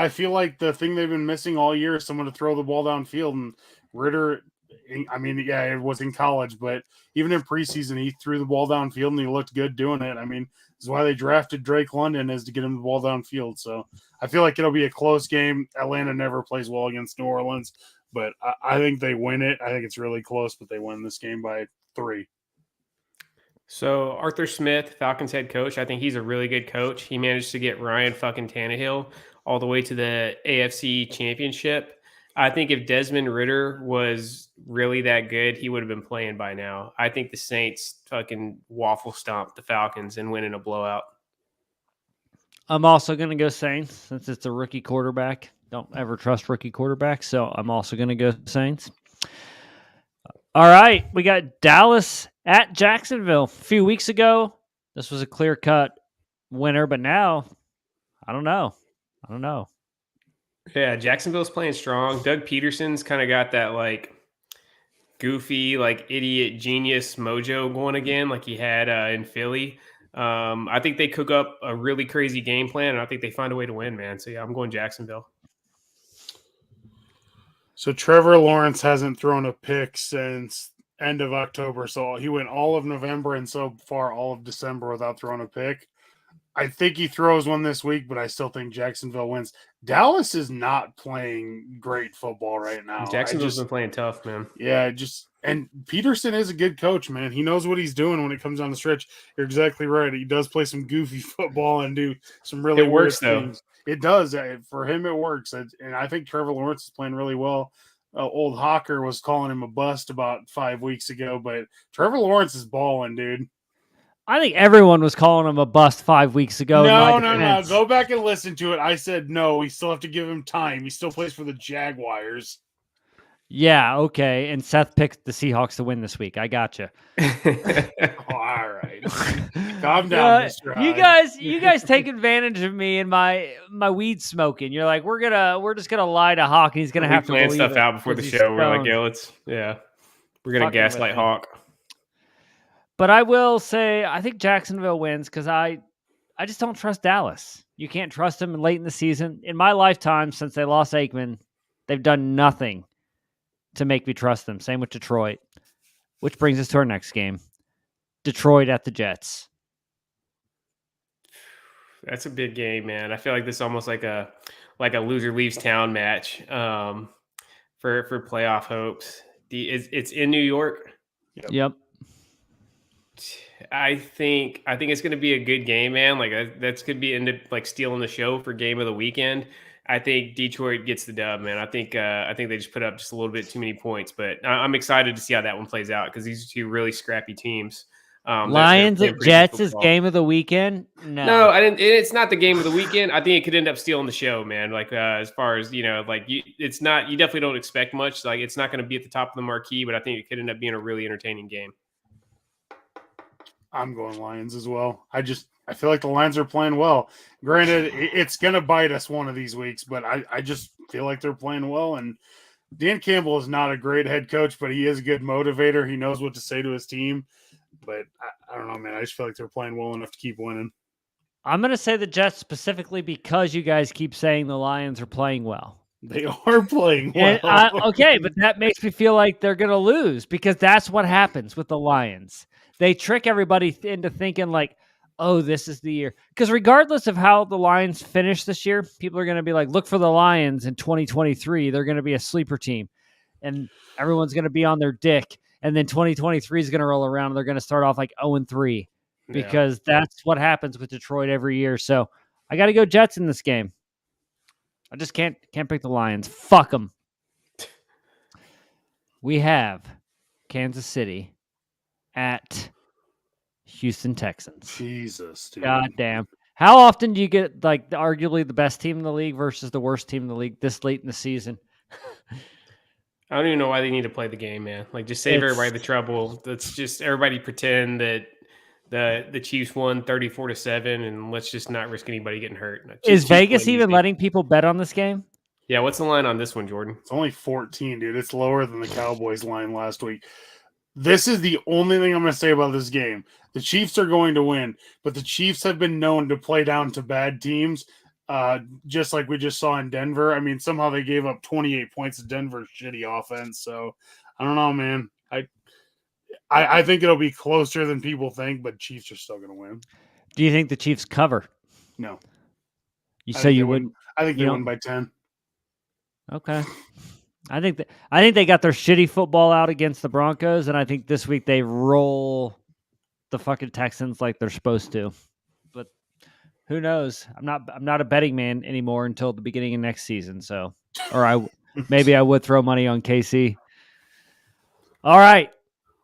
feel like the thing they've been missing all year is someone to throw the ball downfield, and Ritter. I mean, yeah, it was in college, but even in preseason, he threw the ball downfield and he looked good doing it. I mean, this is why they drafted Drake London, is to get him the ball downfield. So I feel like it'll be a close game. Atlanta never plays well against New Orleans, but I think they win it. I think it's really close, but they win this game by 3. So Arthur Smith, Falcons head coach, I think he's a really good coach. He managed to get Ryan fucking Tannehill all the way to the AFC Championship. I think if Desmond Ritter was really that good, he would have been playing by now. I think the Saints fucking waffle stomp the Falcons and win in a blowout. I'm also going to go Saints since it's a rookie quarterback. Don't ever trust rookie quarterbacks, so I'm also going to go Saints. All right, we got Dallas at Jacksonville. A few weeks ago, this was a clear-cut winner, but now, I don't know. Yeah, Jacksonville's playing strong. Doug Peterson's kind of got that like goofy, like idiot genius mojo going again, like he had in Philly. I think they cook up a really crazy game plan, and I think they find a way to win, man. So yeah, I'm going Jacksonville. So Trevor Lawrence hasn't thrown a pick since end of October. So he went all of November and so far all of December without throwing a pick. I think he throws one this week, but I still think Jacksonville wins. Dallas is not playing great football right now. Jacksonville's been playing tough, man. Yeah, and Peterson is a good coach, man. He knows what he's doing when it comes down the stretch. You're exactly right. He does play some goofy football and do some really weird things. It does. For him, it works. And I think Trevor Lawrence is playing really well. Old Hawker was calling him a bust about 5 weeks ago, but Trevor Lawrence is balling, dude. I think everyone was calling him a bust 5 weeks ago. No. Go back and listen to it. I said no. We still have to give him time. He still plays for the Jaguars. Yeah, okay. And Seth picked the Seahawks to win this week. I gotcha. All right. Calm down, Mr. Hyde. You guys take advantage of me and my weed smoking. You're like, we're just gonna lie to Hawk, and he's gonna have to plan believe stuff it out before the show. We're like, we're gonna gaslight Hawk. But I will say, I think Jacksonville wins because I just don't trust Dallas. You can't trust them late in the season. In my lifetime, since they lost Aikman, they've done nothing to make me trust them. Same with Detroit. which brings us to our next game. Detroit at the Jets. That's a big game, man. I feel like this is almost like a loser leaves town match for playoff hopes. It's in New York. Yep. I think it's going to be a good game, man. Like that's could be end up like stealing the show for game of the weekend. I think Detroit gets the dub, man. I think they just put up just a little bit too many points, but I'm excited to see how that one plays out because these are two really scrappy teams. Lions at Jets is game of the weekend. No, I didn't. It's not the game of the weekend. I think it could end up stealing the show, man. Like as far as it's not. You definitely don't expect much. Like it's not going to be at the top of the marquee, but I think it could end up being a really entertaining game. I'm going Lions as well. I feel like the Lions are playing well. Granted, it's going to bite us one of these weeks, but I just feel like they're playing well. And Dan Campbell is not a great head coach, but he is a good motivator. He knows what to say to his team. But I don't know, man. I just feel like they're playing well enough to keep winning. I'm going to say the Jets specifically because you guys keep saying the Lions are playing well. They are playing well. Okay, but that makes me feel like they're going to lose because that's what happens with the Lions. They trick everybody into thinking like, oh, this is the year. Because regardless of how the Lions finish this year, people are going to be like, look for the Lions in 2023. They're going to be a sleeper team. And everyone's going to be on their dick. And then 2023 is going to roll around and they're going to start off like 0-3 because that's what happens with Detroit every year. So I got to go Jets in this game. I just can't pick the Lions. Fuck them. We have Kansas City at Houston Texans. Jesus, dude. God damn. How often do you get like arguably the best team in the league versus the worst team in the league this late in the season? I don't even know why they need to play the game, man. Like, just save everybody the trouble. Let's just everybody pretend that the Chiefs won 34-7, and let's just not risk anybody getting hurt. Is Vegas even letting people bet on this game? Yeah, what's the line on this one, Jordan? It's only 14, dude. It's lower than the Cowboys line last week. This is the only thing I'm going to say about this game. The Chiefs are going to win, but the Chiefs have been known to play down to bad teams, just like we just saw in Denver. I mean, somehow they gave up 28 points to Denver's shitty offense. So, I don't know, man. I think it'll be closer than people think, but Chiefs are still going to win. Do you think the Chiefs cover? No. You say you wouldn't? I think they win by 10. Okay. I think they got their shitty football out against the Broncos, and I think this week they roll the fucking Texans like they're supposed to. But who knows? I'm not a betting man anymore until the beginning of next season. So, or maybe I would throw money on KC. All right,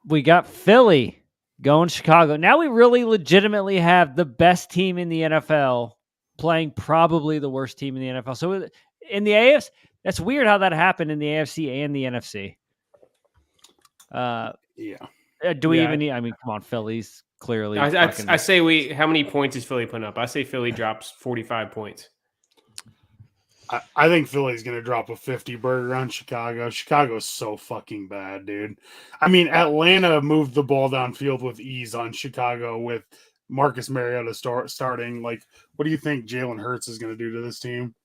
we got Philly going Chicago. Now we really legitimately have the best team in the NFL playing probably the worst team in the NFL. So in the AFC. That's weird how that happened in the AFC and the NFC. Do we even need? I mean, come on, Philly's clearly. I say how many points is Philly putting up? I say Philly drops 45 points. I think Philly's going to drop a 50 burger on Chicago. Chicago's so fucking bad, dude. I mean, Atlanta moved the ball downfield with ease on Chicago with Marcus Mariota starting. Like, what do you think Jalen Hurts is going to do to this team?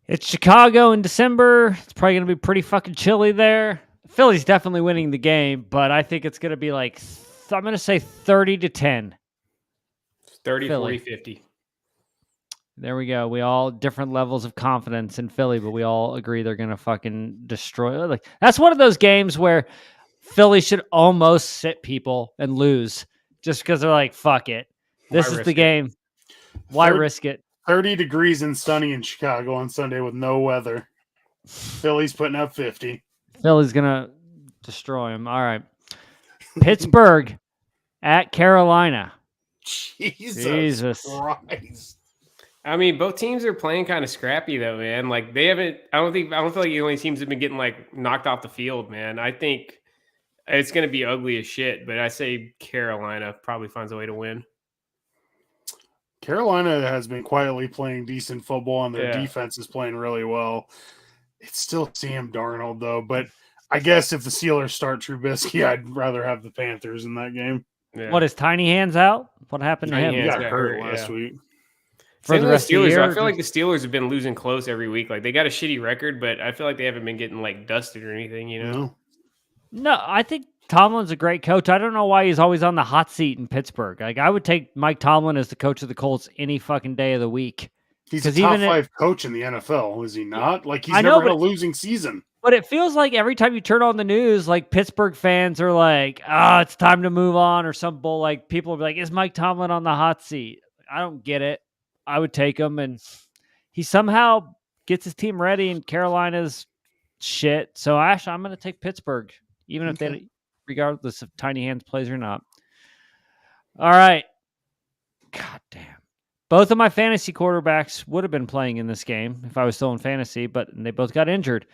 It's Chicago in December. It's probably going to be pretty fucking chilly there. Philly's definitely winning the game, but I think it's going to be like, I'm going to say 30-10. 30, Philly. 40, 50. There we go. We all different levels of confidence in Philly, but we all agree they're going to fucking destroy. Like that's one of those games where Philly should almost sit people and lose just because they're like, fuck it. This is the game. Why risk it? 30 degrees and sunny in Chicago on Sunday with no weather. Philly's putting up 50. Philly's going to destroy him. All right. Pittsburgh at Carolina. Jesus Christ. I mean, both teams are playing kind of scrappy though, man. Like they haven't. I don't feel like the only teams have been getting like knocked off the field, man. I think it's going to be ugly as shit. But I say Carolina probably finds a way to win. Carolina has been quietly playing decent football, and their defense is playing really well. It's still Sam Darnold, though. But I guess if the Steelers start Trubisky, I'd rather have the Panthers in that game. Yeah. What, is Tiny Hands out? What happened to him? He got hurt last week. For the rest of the year, I feel like the Steelers have been losing close every week. Like they got a shitty record, but I feel like they haven't been getting like dusted or anything, you know? No, I think Tomlin's a great coach. I don't know why he's always on the hot seat in Pittsburgh. Like, I would take Mike Tomlin as the coach of the Colts any fucking day of the week. He's a top 5 coach in the NFL, is he not? Like, he's never had a losing season. But it feels like every time you turn on the news, like Pittsburgh fans are like, it's time to move on or some bull. Like people will be like, is Mike Tomlin on the hot seat? I don't get it. I would take him. And he somehow gets his team ready and Carolina's shit. So Ash, I'm going to take Pittsburgh, even if they, regardless if Tiny Hands plays or not. All right. God damn. Both of my fantasy quarterbacks would have been playing in this game if I was still in fantasy, but they both got injured.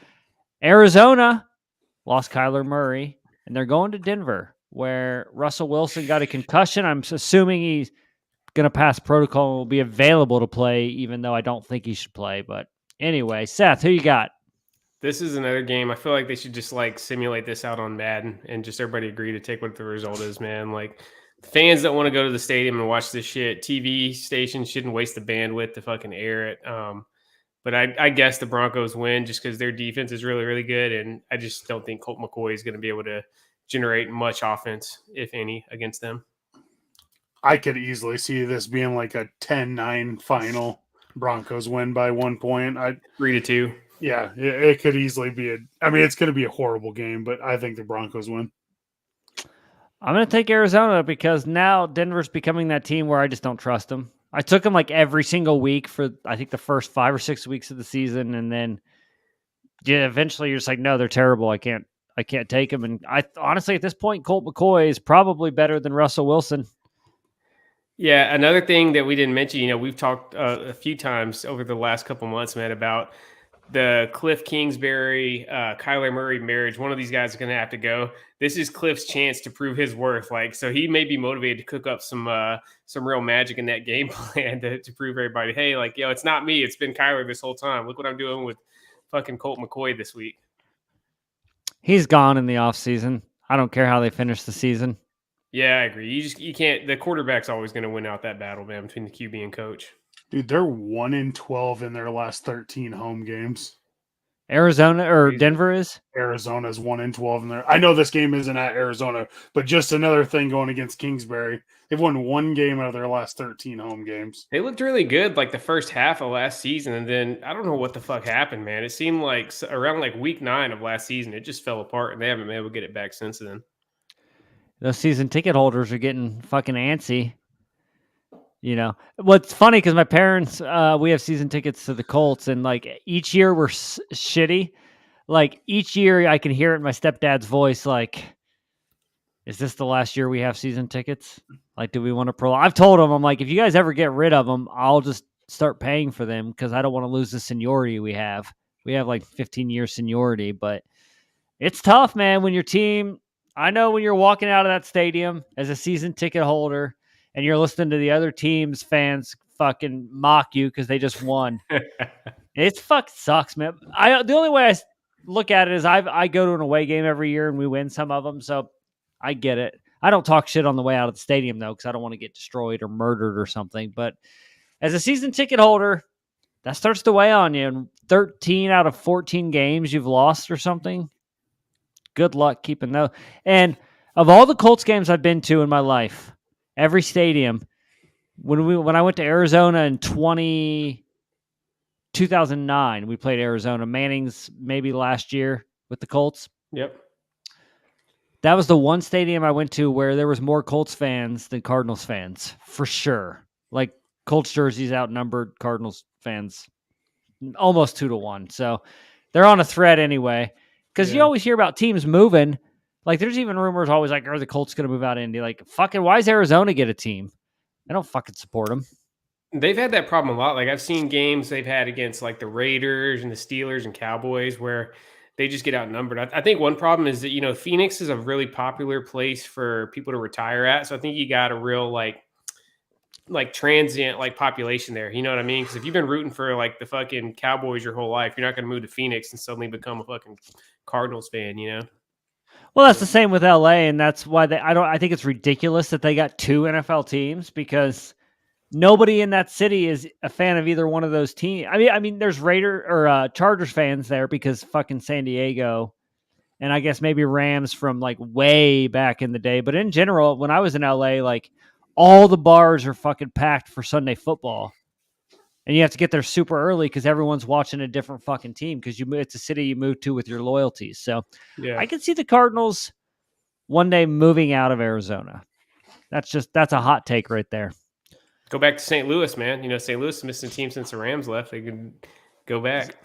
Arizona lost Kyler Murray, and they're going to Denver, where Russell Wilson got a concussion. I'm assuming he's going to pass protocol and will be available to play, even though I don't think he should play. But anyway, Seth, who you got? This is another game. I feel like they should just like simulate this out on Madden and just everybody agree to take what the result is, man. Like fans that want to go to the stadium and watch this shit, TV stations shouldn't waste the bandwidth to fucking air it. But I guess the Broncos win just because their defense is really, really good. And I just don't think Colt McCoy is going to be able to generate much offense, if any, against them. I could easily see this being like a 10-9 final. Broncos win by 1 point. 3-2. Yeah, it could easily be it's going to be a horrible game, but I think the Broncos win. I'm going to take Arizona because now Denver's becoming that team where I just don't trust them. I took them like every single week for, I think, the first 5 or 6 weeks of the season. And then eventually you're just like, no, they're terrible. I can't take them. And I honestly, at this point, Colt McCoy is probably better than Russell Wilson. Yeah. Another thing that we didn't mention, we've talked a few times over the last couple months, man, about the Cliff Kingsbury, Kyler Murray marriage. One of these guys is going to have to go. This is Cliff's chance to prove his worth. Like, so he may be motivated to cook up some real magic in that game plan to prove everybody, hey, like, it's not me. It's been Kyler this whole time. Look what I'm doing with fucking Colt McCoy this week. He's gone in the offseason. I don't care how they finish the season. Yeah, I agree. You can't. The quarterback's always going to win out that battle, man, between the QB and coach. Dude, they're 1-12 in their last 13 home games. Arizona or Denver is? Arizona's 1-12 in there. I know this game isn't at Arizona, but just another thing going against Kingsbury. They've won 1 game out of their last 13 home games. They looked really good like the first half of last season, and then I don't know what the fuck happened, man. It seemed like around like week 9 of last season, it just fell apart, and they haven't been able to get it back since then. Those season ticket holders are getting fucking antsy. What's funny because my parents, we have season tickets to the Colts, and like each year we're shitty. Like each year I can hear it in my stepdad's voice. Like, is this the last year we have season tickets? Like, do we want to prolong? I've told them, I'm like, if you guys ever get rid of them, I'll just start paying for them because I don't want to lose the seniority we have. We have like 15 years seniority, but it's tough, man. When your team, I know when you're walking out of that stadium as a season ticket holder, and you're listening to the other team's fans fucking mock you because they just won. It fucking sucks, man. The only way I look at it is I go to an away game every year and we win some of them, so I get it. I don't talk shit on the way out of the stadium, though, because I don't want to get destroyed or murdered or something. But as a season ticket holder, that starts to weigh on you. And 13 out of 14 games you've lost or something, good luck keeping those. And of all the Colts games I've been to in my life, every stadium, when I went to Arizona in 2009, we played Arizona. Manning's maybe last year with the Colts. Yep. That was the one stadium I went to where there was more Colts fans than Cardinals fans, for sure. Like Colts jerseys outnumbered Cardinals fans almost 2-1. So they're on a thread anyway. Because you always hear about teams moving. Like, there's even rumors always like, are the Colts going to move out of Indy? Like, fucking, why does Arizona get a team? I don't fucking support them. They've had that problem a lot. Like, I've seen games they've had against, like, the Raiders and the Steelers and Cowboys where they just get outnumbered. I think one problem is that, Phoenix is a really popular place for people to retire at. So I think you got a real, like transient, like, population there. You know what I mean? Because if you've been rooting for, like, the fucking Cowboys your whole life, you're not going to move to Phoenix and suddenly become a fucking Cardinals fan, Well, that's the same with LA, and that's why I think it's ridiculous that they got 2 NFL teams because nobody in that city is a fan of either one of those teams. I mean, there's Chargers fans there because fucking San Diego and I guess maybe Rams from like way back in the day. But in general, when I was in LA, like all the bars are fucking packed for Sunday football. And you have to get there super early because everyone's watching a different fucking team because it's a city you move to with your loyalties. So I can see the Cardinals one day moving out of Arizona. That's a hot take right there. Go back to St. Louis, man. You know, St. Louis is missing a team since the Rams left. They could go back.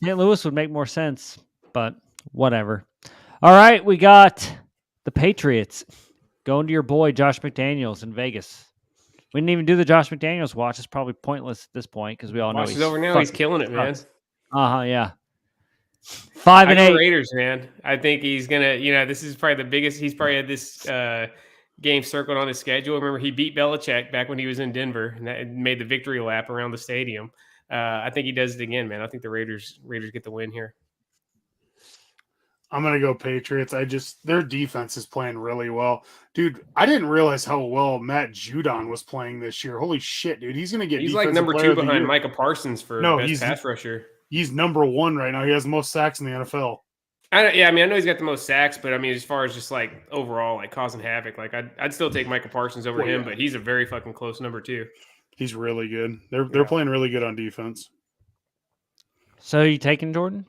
St. Louis would make more sense, but whatever. All right, we got the Patriots going to your boy Josh McDaniels in Vegas. We didn't even do the Josh McDaniels watch. It's probably pointless at this point because we all know he's over now. He's killing it, man. Yeah. 5-8 Raiders, man. I think he's gonna. You know, this is probably the biggest. He's probably had this game circled on his schedule. Remember, he beat Belichick back when he was in Denver, and that made the victory lap around the stadium. I think he does it again, man. I think the Raiders get the win here. I'm going to go Patriots. Their defense is playing really well. Dude, I didn't realize how well Matt Judon was playing this year. Holy shit, dude. He's going to get He's like number 2 behind Micah Parsons for best pass rusher. He's number 1 right now. He has the most sacks in the NFL. I know he's got the most sacks, but I mean, as far as just like overall, like causing havoc, like I'd still take Micah Parsons over him, but he's a very fucking close number 2. He's really good. They're playing really good on defense. So are you taking Jordan?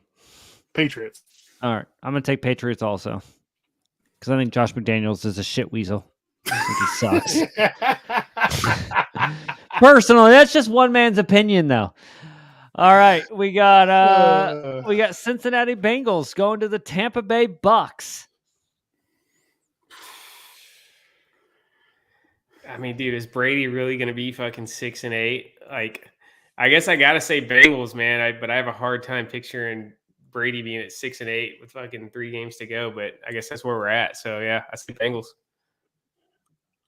Patriots. All right. I'm going to take Patriots also because I think Josh McDaniels is a shit weasel. I think he sucks. Personally, that's just one man's opinion, though. All right. We got Cincinnati Bengals going to the Tampa Bay Bucks. I mean, dude, is Brady really going to be fucking 6-8? Like, I guess I got to say Bengals, man. But I have a hard time picturing Brady being at 6-8 with fucking 3 games to go, but I guess that's where we're at. So yeah, I see Bengals.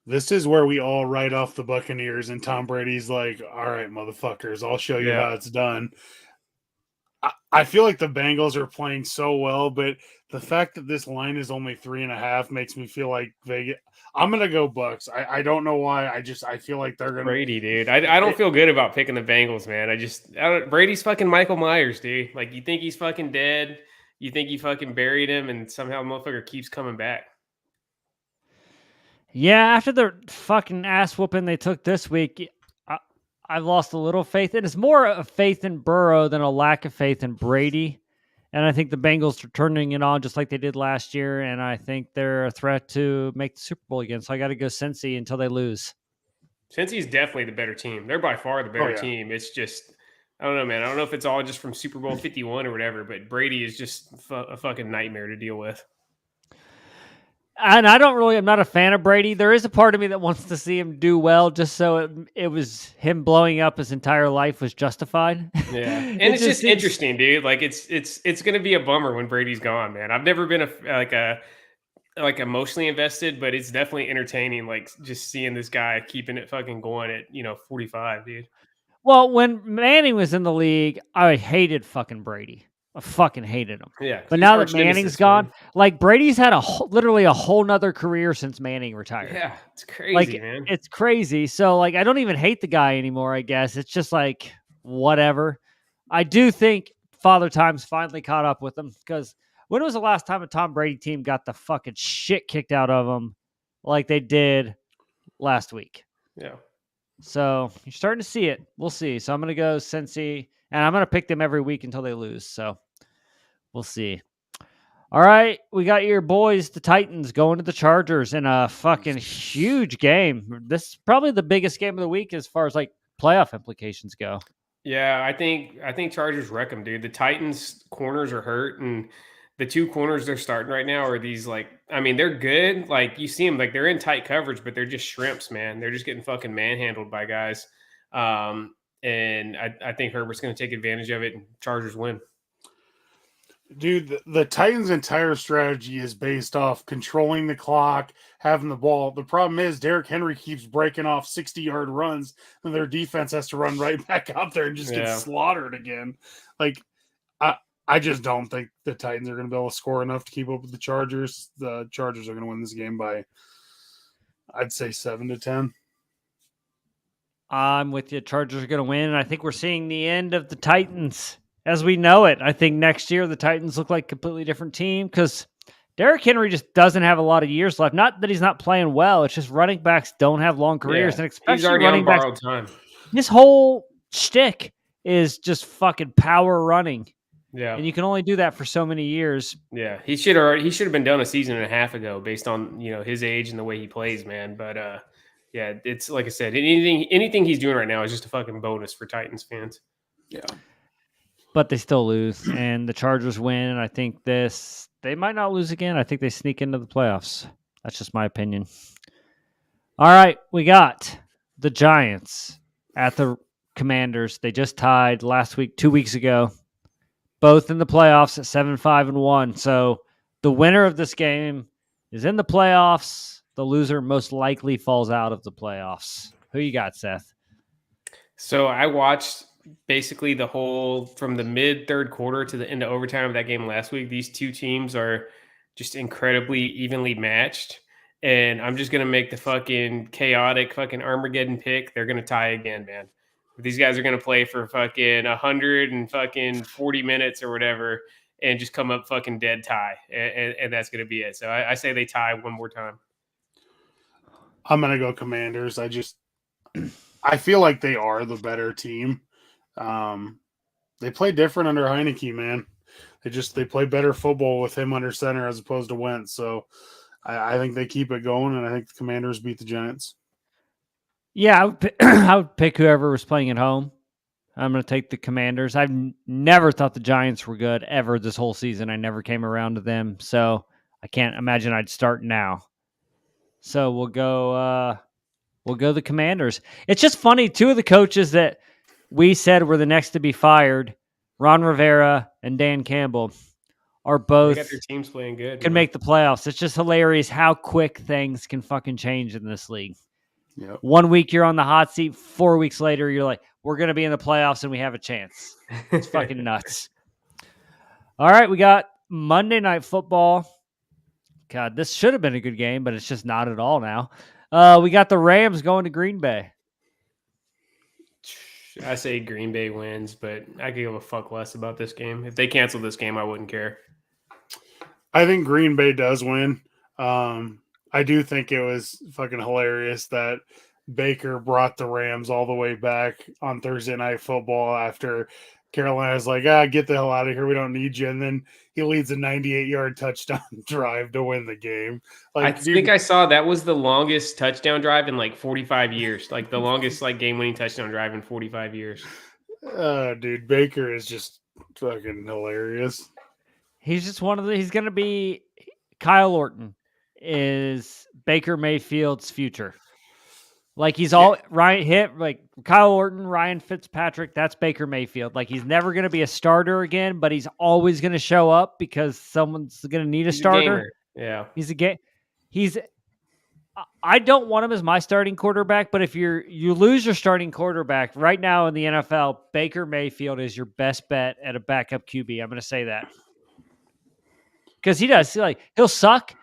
This is where we all write off the Buccaneers, and Tom Brady's like, "All right, motherfuckers, I'll show you how it's done." I feel like the Bengals are playing so well, but the fact that this line is only 3.5 makes me feel like Vegas. I'm gonna go Bucks. I don't know why. I feel like they're gonna Brady, dude. I don't feel good about picking the Bengals, man. Brady's fucking Michael Myers, dude. Like, you think he's fucking dead, you think you fucking buried him, and somehow the motherfucker keeps coming back. Yeah, after the fucking ass whooping they took this week, I've lost a little faith. And it's more a faith in Burrow than a lack of faith in Brady. And I think the Bengals are turning it on just like they did last year. And I think they're a threat to make the Super Bowl again. So I got to go Cincy until they lose. Cincy's definitely the better team. They're by far the better team. It's just, I don't know, man. I don't know if it's all just from Super Bowl 51 or whatever, but Brady is just a fucking nightmare to deal with. And I'm not a fan of Brady. There is a part of me that wants to see him do well, just so it was him blowing up his entire life was justified. Yeah, and it's just interesting, dude. Like it's going to be a bummer when Brady's gone, man. I've never been like emotionally invested, but it's definitely entertaining. Like just seeing this guy keeping it fucking going at 45, dude. Well, when Manning was in the league, I hated fucking Brady. I fucking hated him. Yeah. But now that Manning's gone, like Brady's had literally a whole nother career since Manning retired. Yeah, it's crazy, man. It's crazy. So like, I don't even hate the guy anymore, I guess. It's just like, whatever. I do think Father Time's finally caught up with him because when was the last time a Tom Brady team got the fucking shit kicked out of them like they did last week? Yeah. So you're starting to see it. We'll see. So I'm going to go Cincy. And I'm going to pick them every week until they lose. So we'll see. All right. We got your boys, the Titans, going to the Chargers in a fucking huge game. This is probably the biggest game of the week as far as like playoff implications go. Yeah, I think Chargers wreck them, dude. The Titans corners are hurt, and the 2 corners they're starting right now are these they're good. Like you see them, like they're in tight coverage, but they're just shrimps, man. They're just getting fucking manhandled by guys. And I think Herbert's going to take advantage of it and Chargers win. Dude, the Titans' entire strategy is based off controlling the clock, having the ball. The problem is Derrick Henry keeps breaking off 60-yard runs, and their defense has to run right back out there and just get slaughtered again. Like, I just don't think the Titans are going to be able to score enough to keep up with the Chargers. The Chargers are going to win this game by, I'd say, 7-10. I'm with you. Chargers are going to win, and I think we're seeing the end of the Titans as we know it. I think next year the Titans look like a completely different team because Derrick Henry just doesn't have a lot of years left. Not that he's not playing well. It's just running backs don't have long careers, and He's especially already running on backs. borrowed time. His whole shtick is just fucking power running. Yeah. And you can only do that for so many years. Yeah. He should have been done a season and a half ago based on, his age and the way he plays, man. But yeah, it's like I said, anything he's doing right now is just a fucking bonus for Titans fans. Yeah. But they still lose, and the Chargers win, and I think they might not lose again. I think they sneak into the playoffs. That's just my opinion. All right, we got the Giants at the Commanders. They just tied last week, 2 weeks ago, both in the playoffs at 7-5-1. So the winner of this game is in the playoffs. The loser most likely falls out of the playoffs. Who you got, Seth? So I watched basically the whole from the mid third quarter to the end of overtime of that game last week. These two teams are just incredibly evenly matched. And I'm just going to make the fucking chaotic fucking Armageddon pick. They're going to tie again, man. These guys are going to play for fucking 140 minutes or whatever and just come up fucking dead tie. And that's going to be it. So I say they tie one more time. I'm going to go Commanders. I feel like they are the better team. They play different under Heineke, man. They play better football with him under center as opposed to Wentz. So I think they keep it going, and I think the Commanders beat the Giants. Yeah, I would pick whoever was playing at home. I'm going to take the Commanders. I've never thought the Giants were good ever this whole season. I never came around to them, so I can't imagine I'd start now. So we'll go the Commanders. It's just funny, two of the coaches that we said were the next to be fired, Ron Rivera and Dan Campbell, are both They got their teams playing good. can make the playoffs. It's just hilarious how quick things can fucking change in this league. Yep. 1 week you're on the hot seat, 4 weeks later you're like, we're going to be in the playoffs and we have a chance. It's fucking nuts. All right, we got Monday Night Football. God, this should have been a good game, but it's just not at all now. We got the Rams going to Green Bay. I say Green Bay wins, but I could give a fuck less about this game. If they cancel this game, I wouldn't care. I think Green Bay does win. I do think it was fucking hilarious that Baker brought the Rams all the way back on Thursday Night Football after Carolina's like, get the hell out of here. We don't need you. And then he leads a 98-yard touchdown drive to win the game. I think I saw that was the longest touchdown drive in like 45 years. Like the longest like game-winning touchdown drive in 45 years. Dude, Baker is just fucking hilarious. He's just he's going to be Kyle Orton is Baker Mayfield's future. Like he's all Ryan hit like Kyle Orton, Ryan Fitzpatrick. That's Baker Mayfield. Like he's never going to be a starter again, but he's always going to show up because someone's going to need a starter. Yeah, he's a game. I don't want him as my starting quarterback, but if you lose your starting quarterback right now in the NFL, Baker Mayfield is your best bet at a backup QB. I'm going to say that because he does. Like he'll suck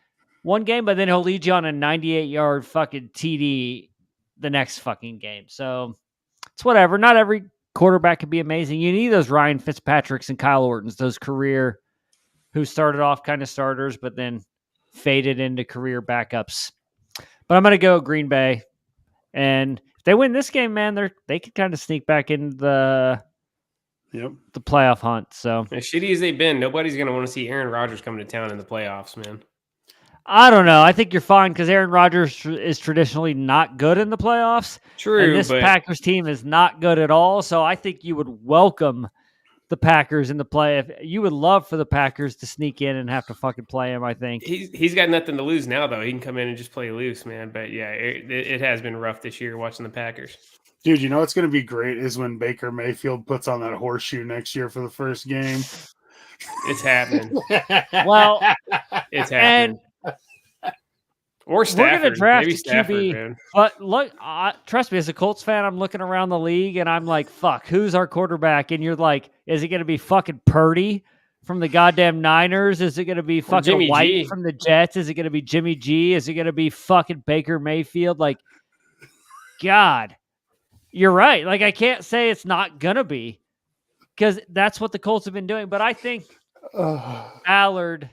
one game, but then he'll lead you on a 98-yard fucking TD the next fucking game. So it's whatever. Not every quarterback can be amazing. You need those Ryan Fitzpatricks and Kyle Ortons, those career who started off kind of starters, but then faded into career backups. But I'm going to go Green Bay. And if they win this game, man, they could kind of sneak back into the playoff hunt. So as shitty as they've been, nobody's going to want to see Aaron Rodgers coming to town in the playoffs, man. I don't know. I think you're fine because Aaron Rodgers is traditionally not good in the playoffs. True. And this Packers team is not good at all. So I think you would welcome the Packers in the play. You would love for the Packers to sneak in and have to fucking play him, I think. He's got nothing to lose now, though. He can come in and just play loose, man. But yeah, it has been rough this year watching the Packers. Dude, you know what's going to be great is when Baker Mayfield puts on that horseshoe next year for the first game. It's happening. Well, it's happening. Or Stafford. We're going to draft Maybe a Stafford, QB. man. But look, trust me, as a Colts fan, I'm looking around the league and I'm like, fuck, who's our quarterback? And you're like, is it going to be fucking Purdy from the goddamn Niners? Is it going to be fucking Jimmy White G from the Jets? Is it going to be Jimmy G? Is it going to be fucking Baker Mayfield? Like, God, you're right. Like, I can't say it's not going to be because that's what the Colts have been doing. But I think Allard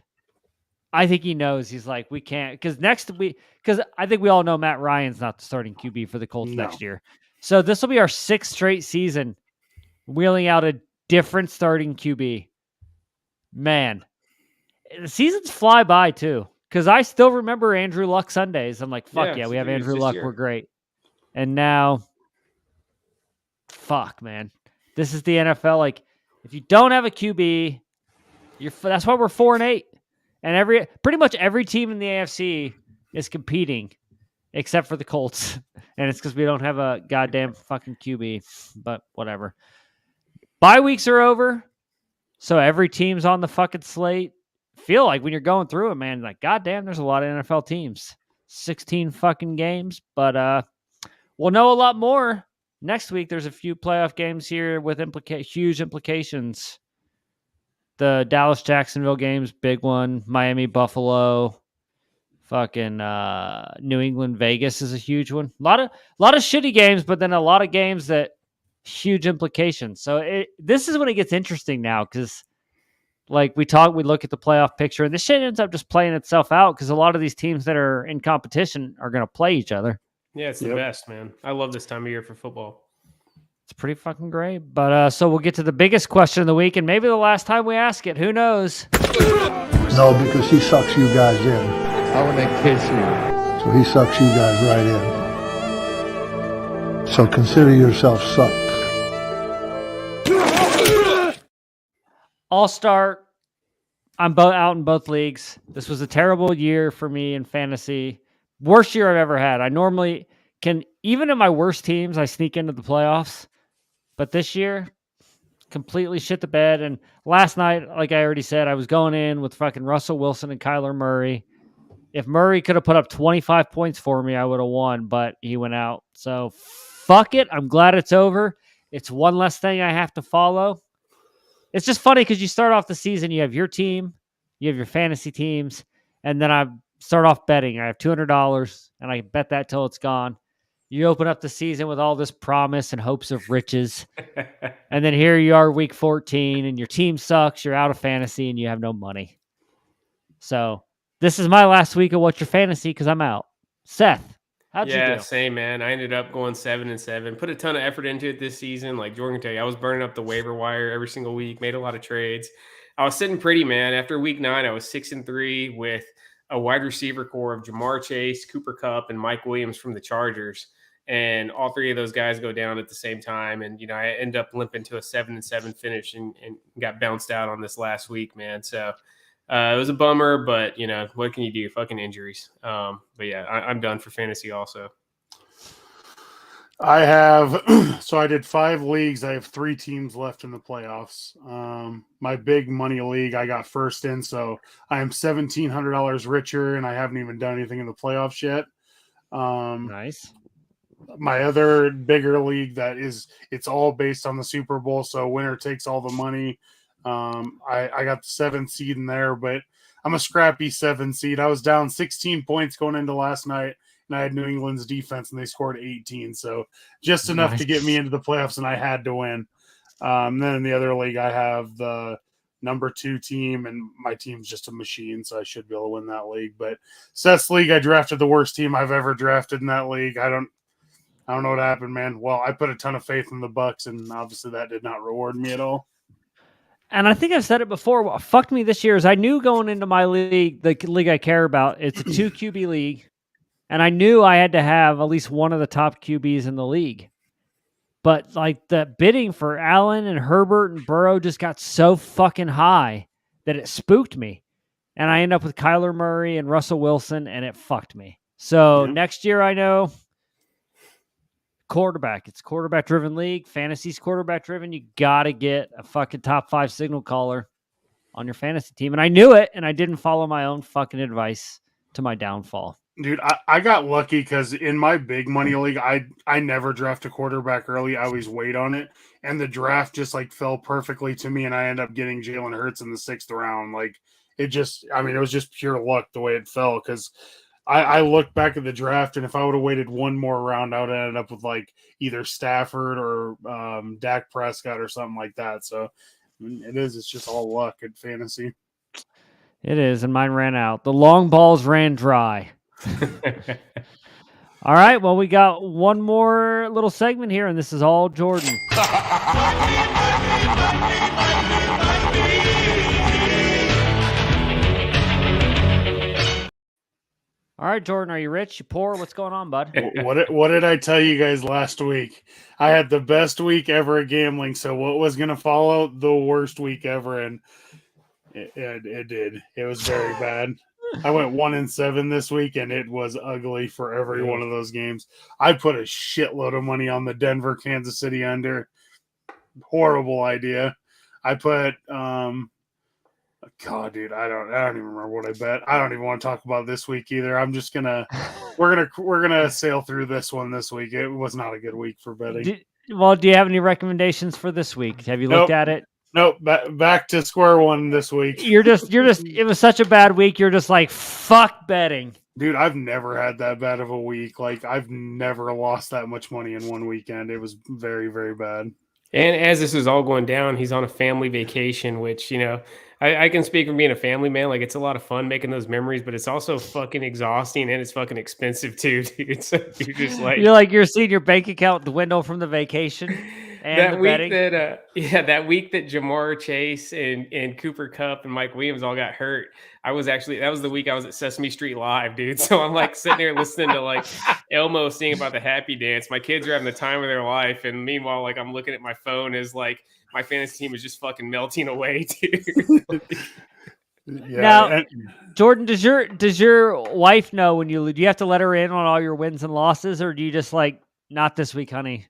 I think he knows. He's like, we can't, because because I think we all know Matt Ryan's not the starting QB for the Colts No. next year. So this will be our 6th straight season wheeling out a different starting QB. Man, the seasons fly by too. Because I still remember Andrew Luck Sundays. I'm like, fuck yeah, we have dude, it's Andrew this Luck. year. We're great. And now, fuck, man. This is the NFL. Like, if you don't have a QB, that's why we're 4-8. And pretty much every team in the AFC is competing except for the Colts. And it's because we don't have a goddamn fucking QB. But whatever. Bye weeks are over. So every team's on the fucking slate. Feel like when you're going through it, man, like, goddamn, there's a lot of NFL teams. 16 fucking games. But we'll know a lot more next week. There's a few playoff games here with huge implications. The Dallas-Jacksonville games, big one. Miami-Buffalo. Fucking New England-Vegas is a huge one. A lot of shitty games, but then a lot of games that huge implications. So this is when it gets interesting now, because like we look at the playoff picture, and this shit ends up just playing itself out because a lot of these teams that are in competition are going to play each other. Yeah, it's the best, man. I love this time of year for football. It's pretty fucking great. But so we'll get to the biggest question of the week, and maybe the last time we ask it. Who knows? No, because he sucks you guys in. I want to kiss you. So he sucks you guys right in. So consider yourself sucked. I'll start. I'm out in both leagues. This was a terrible year for me in fantasy. Worst year I've ever had. I normally can, even in my worst teams, I sneak into the playoffs. But this year, completely shit the bed. And last night, like I already said, I was going in with fucking Russell Wilson and Kyler Murray. If Murray could have put up 25 points for me, I would have won, but he went out. So fuck it. I'm glad it's over. It's one less thing I have to follow. It's just funny because you start off the season, you have your team, you have your fantasy teams, and then I start off betting. I have $200, and I bet that till it's gone. You open up the season with all this promise and hopes of riches, and then here you are week 14, and your team sucks, you're out of fantasy, and you have no money. So this is my last week of What's Your Fantasy because I'm out. Seth, how'd you do? Yeah, same, man. I ended up going 7-7. Put a ton of effort into it this season. Like Jordan can tell you, I was burning up the waiver wire every single week, made a lot of trades. I was sitting pretty, man. After week 9, I was 6-3 with a wide receiver core of Jamar Chase, Cooper Kupp, and Mike Williams from the Chargers. And all three of those guys go down at the same time. And, you know, I end up limping to a 7-7 finish and got bounced out on this last week, man. So it was a bummer, but, you know, what can you do? Fucking injuries. But, yeah, I'm done for fantasy also. I have, so I did 5 leagues. I have 3 teams left in the playoffs. My big money league, I got first in, so I am $1,700 richer, and I haven't even done anything in the playoffs yet. Nice. My other bigger league it's all based on the Super Bowl, so winner takes all the money. I got the 7th seed in there, but I'm a scrappy 7 seed. I was down 16 points going into last night, and I had New England's defense, and they scored 18, so just enough to get me into the playoffs, and I had to win. Then in the other league, I have the number 2 team, and my team's just a machine, so I should be able to win that league. But Seth's league, I drafted the worst team I've ever drafted in that league. I don't know what happened, man. Well, I put a ton of faith in the Bucks, and obviously that did not reward me at all. And I think I've said it before. What fucked me this year is I knew going into my league, the league I care about, it's a 2 QB league. And I knew I had to have at least one of the top QBs in the league. But like the bidding for Allen and Herbert and Burrow just got so fucking high that it spooked me. And I end up with Kyler Murray and Russell Wilson, and it fucked me. So next year I know quarterback. It's quarterback-driven league. Fantasy's quarterback-driven. You got to get a fucking top 5 signal caller on your fantasy team. And I knew it, and I didn't follow my own fucking advice to my downfall. Dude, I got lucky because in my big money league, I never draft a quarterback early. I always wait on it. And the draft just like fell perfectly to me, and I end up getting Jalen Hurts in the 6th round. Like it was just pure luck the way it fell because I look back at the draft, and if I would have waited one more round, I would have ended up with like either Stafford or Dak Prescott or something like that. So it's just all luck in fantasy. It is, and mine ran out. The long balls ran dry. All right, well, we got one more little segment here, and this is all Jordan. All right, Jordan, are you rich? You poor? What's going on, bud? What did I tell you guys last week? I had the best week ever at gambling. So what was going to follow? The worst week ever, and it did. It was very bad. I went 1-7 this week, and it was ugly for every one of those games. I put a shitload of money on the Denver, Kansas City under. Horrible idea. I put God, dude, I don't even remember what I bet. I don't even want to talk about this week either. I'm just we're gonna sail through this one this week. It was not a good week for betting. Do you have any recommendations for this week? Have you looked at it? Nope. Back to square one this week. You're just. It was such a bad week. You're just like, fuck betting, dude. I've never had that bad of a week. Like, I've never lost that much money in one weekend. It was very, very bad. And as this is all going down, he's on a family vacation, which, I can speak from being a family man. Like, it's a lot of fun making those memories, but it's also fucking exhausting and it's fucking expensive too, dude. So you're just like, you're seeing your bank account dwindle from the vacation and that the week betting. that week that Jamar Chase and Cooper Kupp and Mike Williams all got hurt. That was the week I was at Sesame Street Live, dude. So I'm like sitting there listening to like Elmo sing about the happy dance. My kids are having the time of their life. And meanwhile, like I'm looking at my phone as like my fantasy team is just fucking melting away, dude. Yeah. Now, Jordan, does your wife know when do you have to let her in on all your wins and losses, or do you just like, not this week, honey?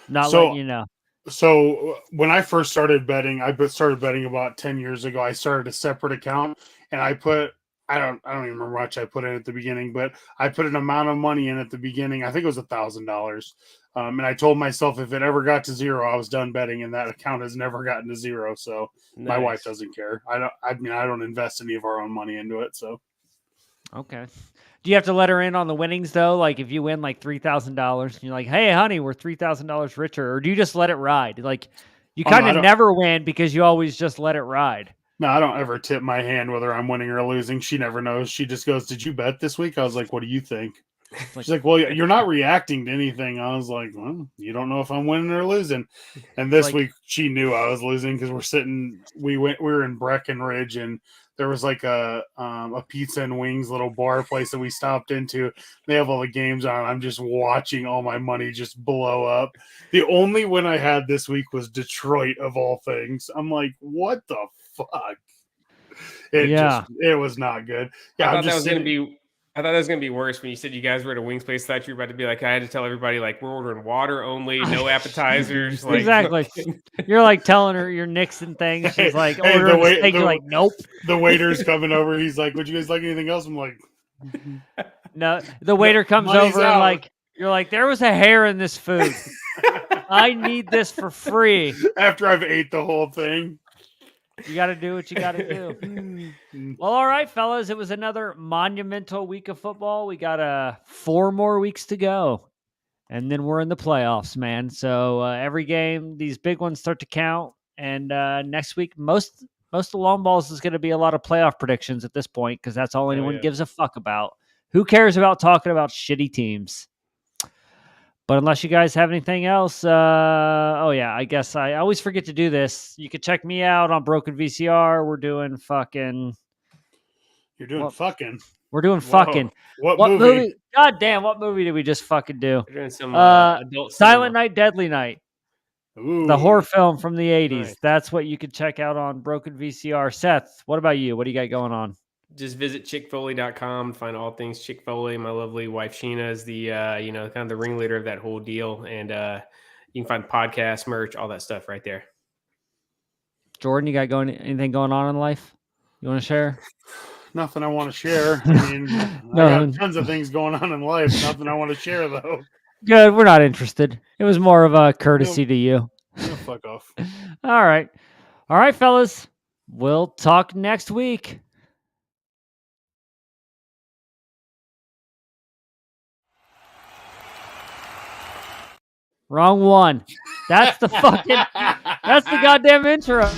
Letting you know. So when I first started betting, started betting about 10 years ago. I started a separate account, and I don't even remember how much I put in at the beginning, but I put an amount of money in at the beginning. I think it was $1,000. And I told myself if it ever got to zero, I was done betting, and that account has never gotten to zero. So Nice. My wife doesn't care. I don't invest any of our own money into it. So. Okay. Do you have to let her in on the winnings though? Like if you win like $3,000, you're like, "Hey, honey, we're $3,000 richer," or do you just let it ride? Like you kind of never win because you always just let it ride. No, I don't ever tip my hand whether I'm winning or losing. She never knows. She just goes, "Did you bet this week?" I was like, "What do you think?" She's like, "Well, you're not reacting to anything." I was like, "Well, you don't know if I'm winning or losing." And this week, she knew I was losing because we were in Breckenridge, and there was like a pizza and wings little bar place that we stopped into. They have all the games on. I'm just watching all my money just blow up. The only win I had this week was Detroit, of all things. I'm like, what the fuck? It was not good. Yeah, I thought that was gonna be worse when you said you guys were at a wings place. I thought you were about to be like, I had to tell everybody like we're ordering water only, no appetizers. Like, exactly. You're like telling her your Nixon thing. She's like, ordering a steak. You're like, nope. The waiter's coming over. He's like, "Would you guys like anything else?" I'm like, no. The waiter comes over and like, you're like, "There was a hair in this food. I need this for free." After I've ate the whole thing. You got to do what you got to do. Well, all right, fellas. It was another monumental week of football. We got 4 more weeks to go, and then we're in the playoffs, man. So every game, these big ones start to count. And next week, most of the long balls is going to be a lot of playoff predictions at this point because that's all anyone gives a fuck about. Who cares about talking about shitty teams? But unless you guys have anything else, I guess I always forget to do this. You can check me out on Broken VCR. We're doing fucking. You're doing fucking. We're doing fucking. What movie? God damn! What movie did we just fucking do? We're doing some adult Silent Night, Deadly Night. Ooh. The horror film from the 80s. Nice. That's what you can check out on Broken VCR. Seth, what about you? What do you got going on? Just visit chickfoley.com to find all things Chick Foley. My lovely wife Sheena is the kind of the ringleader of that whole deal, and you can find podcasts, merch, all that stuff right there. Jordan, you got anything going on in life you want to share? Nothing I want to share. I mean, I got tons of things going on in life. Nothing I want to share though. Good, we're not interested. It was more of a courtesy to you. Fuck off. All right, fellas. We'll talk next week. Wrong one. That's the goddamn intro.